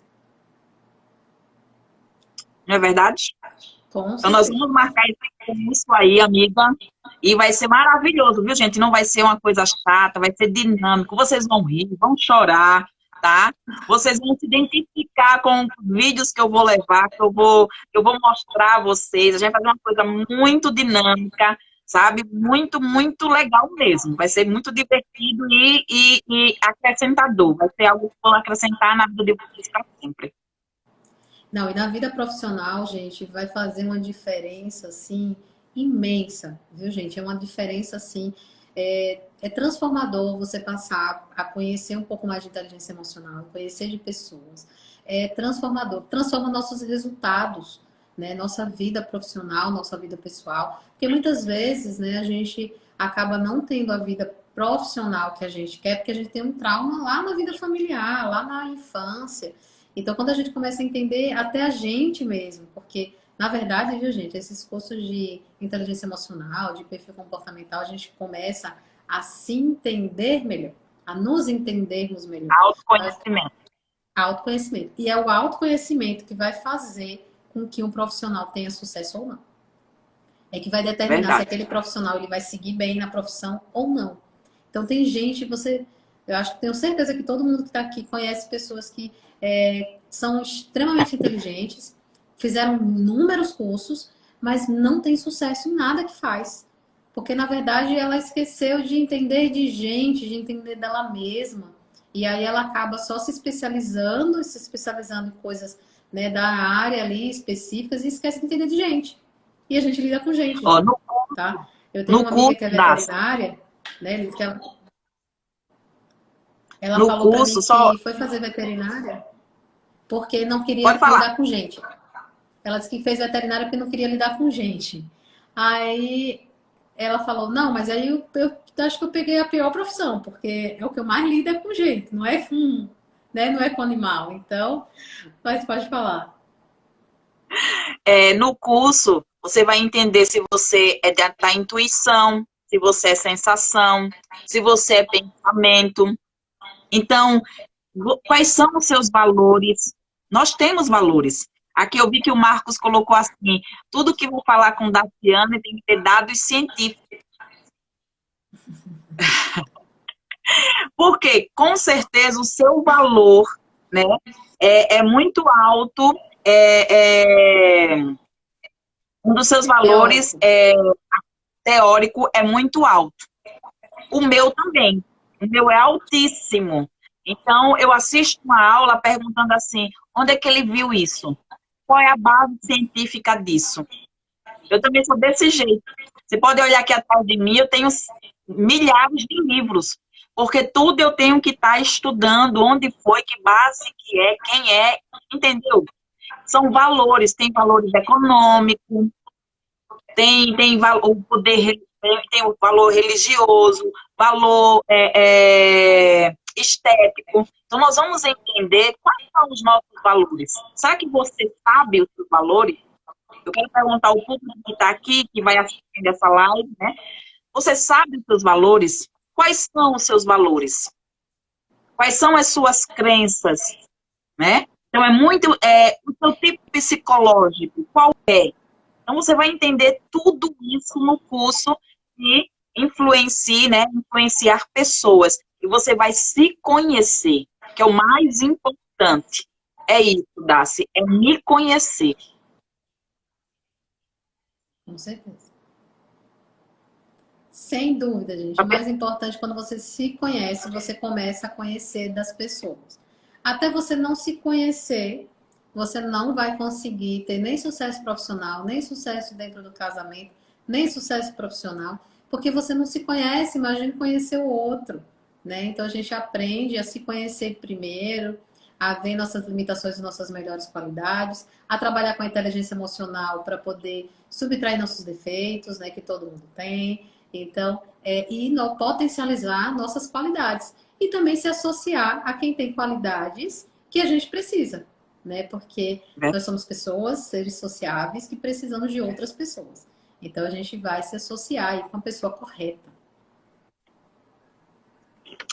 Não é verdade? Com Então, nós certeza. vamos marcar isso aí, amiga, e vai ser maravilhoso, viu, gente? Não vai ser uma coisa chata, vai ser dinâmico. Vocês vão rir, vão chorar, tá? Vocês vão se identificar com os vídeos que eu vou levar, que eu vou mostrar a vocês. A gente vai fazer uma coisa muito dinâmica, sabe? Muito, muito legal mesmo. Vai ser muito divertido e acrescentador. Vai ser algo que eu vou acrescentar na vida de vocês para sempre. Não, e na vida profissional, gente, vai fazer uma diferença, assim, imensa, viu, gente? É uma diferença, assim, é transformador você passar a conhecer um pouco mais de inteligência emocional, conhecer de pessoas. É transformador, transforma nossos resultados, né? Nossa vida profissional, nossa vida pessoal. Porque muitas vezes, né, a gente acaba não tendo a vida profissional que a gente quer, porque a gente tem um trauma lá na vida familiar, lá na infância. Então, quando a gente começa a entender até a gente mesmo, porque, na verdade, viu, gente, esses cursos de inteligência emocional, de perfil comportamental, a gente começa a se entender melhor, a nos entendermos melhor. Autoconhecimento. Autoconhecimento. E é o autoconhecimento que vai fazer com que um profissional tenha sucesso ou não. É que vai determinar se Verdade. aquele profissional ele vai seguir bem na profissão ou não. Então, tem gente, eu acho que tenho certeza que todo mundo que está aqui conhece pessoas que são extremamente inteligentes, fizeram inúmeros cursos, mas não tem sucesso em nada que faz. Porque, na verdade, ela esqueceu de entender de gente, de entender dela mesma. E aí ela acaba só se especializando em coisas, né, da área ali específicas e esquece de entender de gente. E a gente lida com gente, Ó, gente, tá? Eu tenho no uma amiga curso que é da veterinária, né, Liz, que ela No falou para mim curso, só. que foi fazer veterinária porque não Pode queria falar. lidar com gente. Ela disse que fez veterinária porque não queria lidar com gente. Aí ela falou, não, mas aí eu acho que eu peguei a pior profissão, porque é o que eu mais lido é com gente, não é com, né, não é com animal. Então, mas pode falar. No curso, você vai entender se você é da intuição, se você é sensação, se você é pensamento. Então, quais são os seus valores? Nós temos valores. Aqui eu vi que o Marcos colocou assim, tudo que vou falar com Daciane tem que ter dados científicos. Porque, com certeza, o seu valor, né, é muito alto, um dos seus valores Teórico. teórico é muito alto. O meu também. O meu é altíssimo. Então, eu assisto uma aula perguntando assim, onde é que ele viu isso? qual é a base científica disso? Eu também sou desse jeito. Você pode olhar aqui atrás de mim, eu tenho milhares de livros, porque tudo eu tenho que estar estudando, onde foi, que base que é, quem é, entendeu? São valores, tem valores econômicos, tem o poder, tem o valor religioso, valor estético. Então, nós vamos entender quais são os nossos valores. Será que você sabe os seus valores? Eu quero perguntar ao público que está aqui, que vai assistir essa live, né? Você sabe os seus valores? Quais são os seus valores? Quais são as suas crenças? Né? Então, o seu tipo psicológico, qual é? Então, você vai entender tudo isso no curso de influenciar pessoas. E você vai se conhecer, que é o mais importante. É isso, Daci, é me conhecer. Com certeza. Sem dúvida, gente. O mais importante, quando você se conhece, você começa a conhecer das pessoas. Até você não se conhecer, você não vai conseguir ter nem sucesso profissional, nem sucesso dentro do casamento, nem sucesso profissional, porque você não se conhece, imagine conhecer o outro, né? Então a gente aprende a se conhecer primeiro, a ver nossas limitações e nossas melhores qualidades, a trabalhar com a inteligência emocional para poder subtrair nossos defeitos, né, que todo mundo tem. Então, potencializar nossas qualidades. E também se associar a quem tem qualidades que a gente precisa, né? Porque nós somos pessoas, seres sociáveis, que precisamos de outras pessoas. Então, a gente vai se associar aí com a pessoa correta.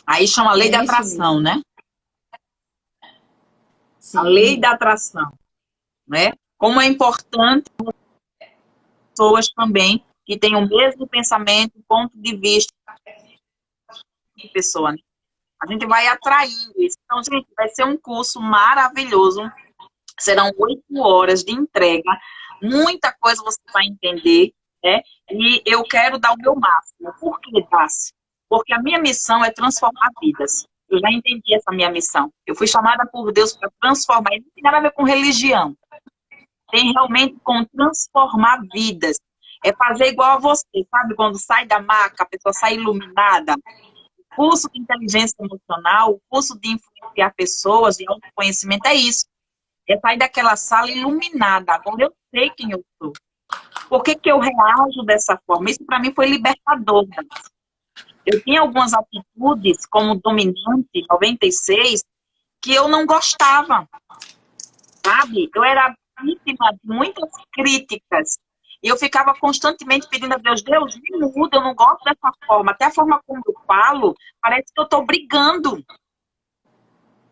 Aí chama a lei da atração, né? Sim. A lei da atração, né? Como é importante pessoas também que tenham o mesmo pensamento, ponto de vista de pessoa, né? A gente vai atraindo isso. Então, gente, vai ser um curso maravilhoso. Serão 8 horas de entrega. Muita coisa você vai entender, né? E eu quero dar o meu máximo. Por que, Daci? Porque a minha missão é transformar vidas. Eu já entendi essa minha missão. Eu fui chamada por Deus para transformar. E não tem nada a ver com religião. Tem realmente com transformar vidas. É fazer igual a você, sabe? Quando sai da maca, a pessoa sai iluminada. O curso de inteligência emocional, o curso de influenciar pessoas, de autoconhecimento, é isso. É sair daquela sala iluminada. Agora eu sei quem eu sou. Por que eu reajo dessa forma? Isso para mim foi libertador. Eu tinha algumas atitudes, como dominante, 96, que eu não gostava. Sabe? Eu era vítima de muitas críticas. E eu ficava constantemente pedindo a Deus, Deus, me muda, eu não gosto dessa forma. Até a forma como eu falo, parece que eu estou brigando.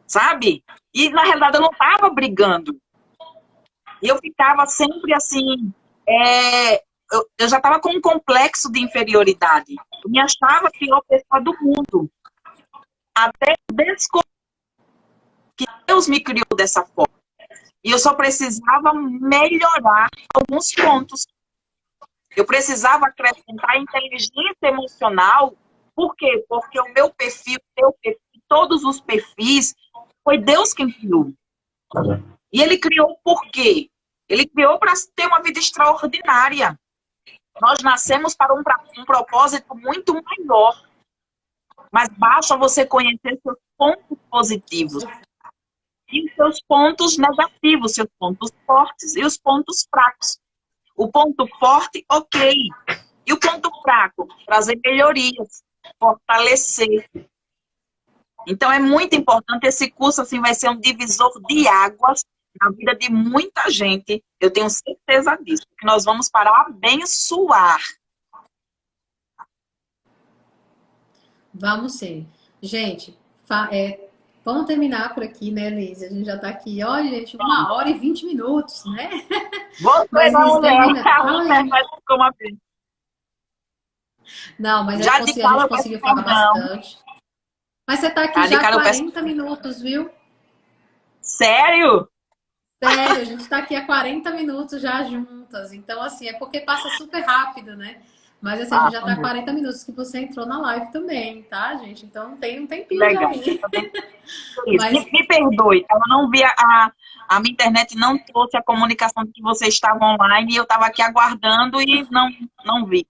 Sabe? E, na realidade, eu não estava brigando. E eu ficava sempre assim... eu já estava com um complexo de inferioridade. Eu me achava a pior pessoa do mundo. Até descobrir que Deus me criou dessa forma. E eu só precisava melhorar alguns pontos. Eu precisava acrescentar inteligência emocional. Por quê? Porque o meu perfil, todos os perfis, foi Deus quem criou. E Ele criou por quê? Ele criou para ter uma vida extraordinária. Nós nascemos para um propósito muito maior. Mas basta você conhecer seus pontos positivos. E os seus pontos negativos, seus pontos fortes e os pontos fracos. O ponto forte, ok. E o ponto fraco? Trazer melhorias, fortalecer. Então, é muito importante. Esse curso assim, vai ser um divisor de águas na vida de muita gente. Eu tenho certeza disso. Que nós vamos para abençoar. Vamos sim. Gente, vamos terminar por aqui, né, Liz? A gente já está aqui, olha, gente, 1h20 minutos, né? Você não lembra. Não, mas a gente conseguiu falar bastante. Mas você está aqui já há 40 minutos, viu? Sério? Sério, a gente está aqui há 40 minutos já juntas. Então, assim, é porque passa super rápido, né? Mas assim, a gente já está há 40 minutos que você entrou na live também, tá, gente? Então tem um tempinho legal. Já aí. Mas... Me perdoe, eu não vi A minha internet não trouxe a comunicação de que vocês estavam online e eu estava aqui aguardando e não vi.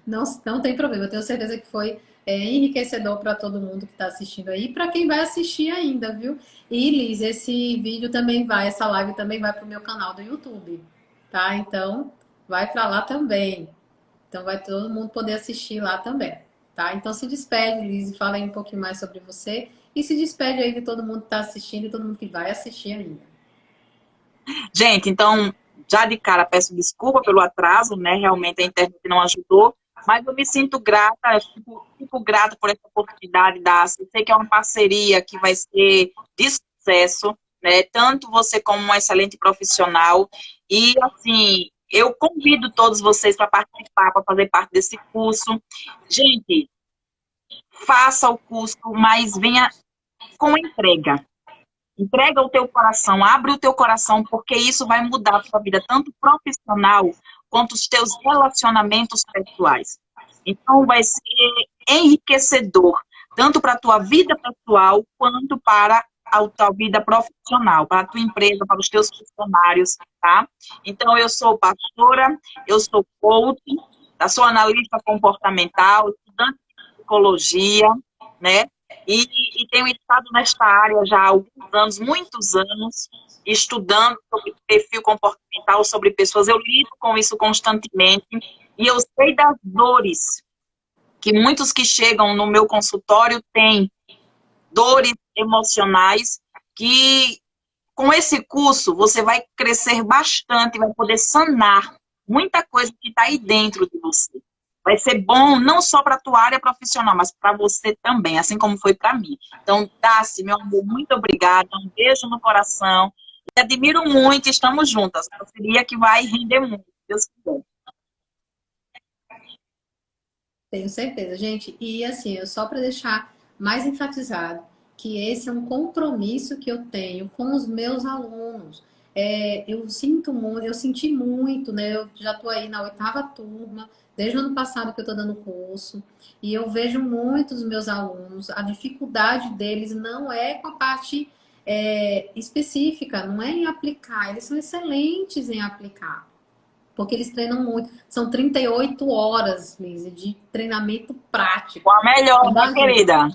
Não tem problema, eu tenho certeza que foi enriquecedor para todo mundo que está assistindo aí, para quem vai assistir ainda, viu? E Liz, esse vídeo também vai, essa live também vai para o meu canal do YouTube, tá? Então, vai para lá também. Então, vai todo mundo poder assistir lá também, tá? Então, se despede, Liz, e fala aí um pouquinho mais sobre você. E se despede aí de todo mundo que está assistindo e todo mundo que vai assistir ainda. Gente, então, já de cara peço desculpa pelo atraso, né? Realmente a internet não ajudou, mas eu me sinto grata, fico grata por essa oportunidade da sei que é uma parceria que vai ser de sucesso, né? Tanto você como um excelente profissional. E, assim, eu convido todos vocês para participar, para fazer parte desse curso. Gente, faça o curso, mas venha com entrega. Entrega o teu coração, abre o teu coração, porque isso vai mudar a tua vida, tanto profissional quanto os teus relacionamentos pessoais. Então, vai ser enriquecedor, tanto para a tua vida pessoal, quanto para a tua vida profissional, para a tua empresa, para os teus funcionários, tá? Então, eu sou pastora, eu sou coach, eu sou analista comportamental, estudante de psicologia, né? E tenho estado nesta área já há alguns anos, muitos anos, estudando sobre perfil comportamental, sobre pessoas. Eu lido com isso constantemente e eu sei das dores que muitos que chegam no meu consultório têm, dores emocionais, que com esse curso você vai crescer bastante, vai poder sanar muita coisa que está aí dentro de você. Vai ser bom não só para a tua área profissional, mas para você também, assim como foi para mim. Então, Tassi, meu amor, muito obrigada, um beijo no coração. Te admiro muito, estamos juntas. Parceria que vai render muito, Deus quiser. Tenho certeza, gente. E assim, só para deixar mais enfatizado que esse é um compromisso que eu tenho com os meus alunos. Eu sinto muito, eu senti muito, né? Eu já estou aí na 8ª turma, desde o ano passado que eu estou dando curso, e eu vejo muitos dos meus alunos, a dificuldade deles não é com a parte específica, não é em aplicar, eles são excelentes em aplicar. Porque eles treinam muito. São 38 horas, Lise, de treinamento prático. Com a melhor, minha Imagina. querida.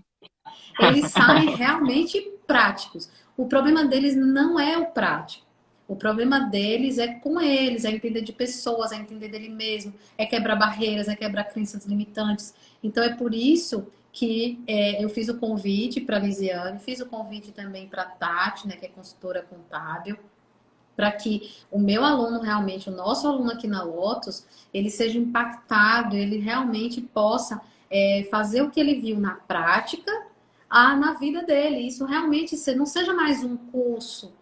Eles saem realmente práticos. O problema deles não é o prático. O problema deles é com eles, é entender de pessoas, é entender dele mesmo, é quebrar barreiras, é quebrar crenças limitantes. Então é por isso que eu fiz o convite para a Lisiane, fiz o convite também para a Tati, né, que é consultora contábil, para que o meu aluno realmente, o nosso aluno aqui na Lotus, ele seja impactado, ele realmente possa fazer o que ele viu na prática, na vida dele. Isso realmente não seja mais um curso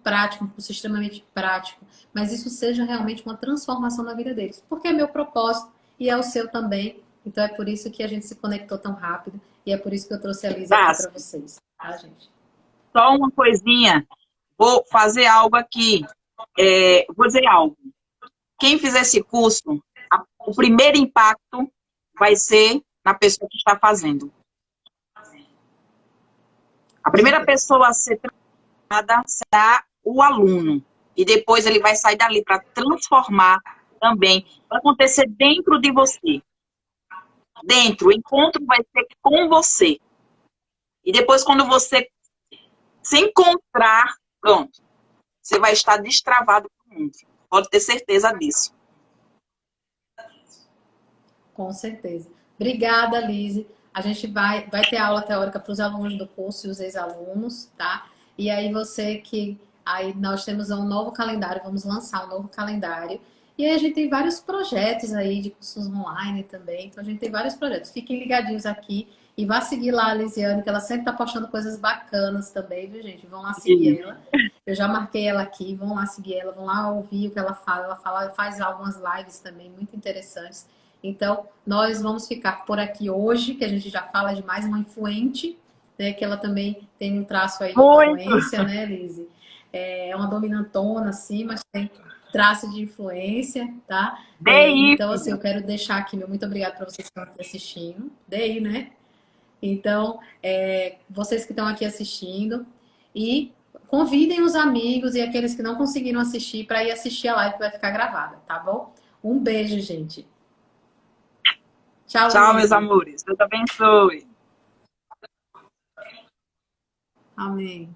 prático, um curso extremamente prático, mas isso seja realmente uma transformação na vida deles. Porque é meu propósito e é o seu também. Então é por isso que a gente se conectou tão rápido e é por isso que eu trouxe a Lisa aqui para vocês, tá, gente? Só uma coisinha. Vou fazer algo aqui. Vou dizer algo. Quem fizer esse curso, o primeiro impacto vai ser na pessoa que está fazendo. A primeira pessoa a ser transformada será o aluno. E depois ele vai sair dali para transformar também. Vai acontecer dentro de você. Dentro. O encontro vai ser com você. E depois, quando você se encontrar, pronto, você vai estar destravado do mundo. Pode ter certeza disso. Com certeza. Obrigada, Lise. A gente vai ter aula teórica para os alunos do curso e os ex-alunos, tá? E aí aí nós temos um novo calendário, vamos lançar um novo calendário. E aí a gente tem vários projetos aí de cursos online também. Então a gente tem vários projetos. Fiquem ligadinhos aqui e vá seguir lá a Lisiane, que ela sempre tá postando coisas bacanas também, viu, gente? Vão lá seguir ela. Eu já marquei ela aqui, vão lá seguir ela, vão lá ouvir o que ela fala. Ela faz algumas lives também muito interessantes. Então, nós vamos ficar por aqui hoje, que a gente já fala de mais uma influente, né? Que ela também tem um traço aí de influência, né, Lise? É uma dominantona, assim, mas tem traço de influência, tá? Então, assim, eu quero deixar aqui meu muito obrigado para vocês que estão aqui assistindo. DI, né? Então, vocês que estão aqui assistindo. E convidem os amigos e aqueles que não conseguiram assistir para ir assistir a live que vai ficar gravada, tá bom? Um beijo, gente. Tchau, Tchau, meus Luísa. amores. Deus abençoe. Amém.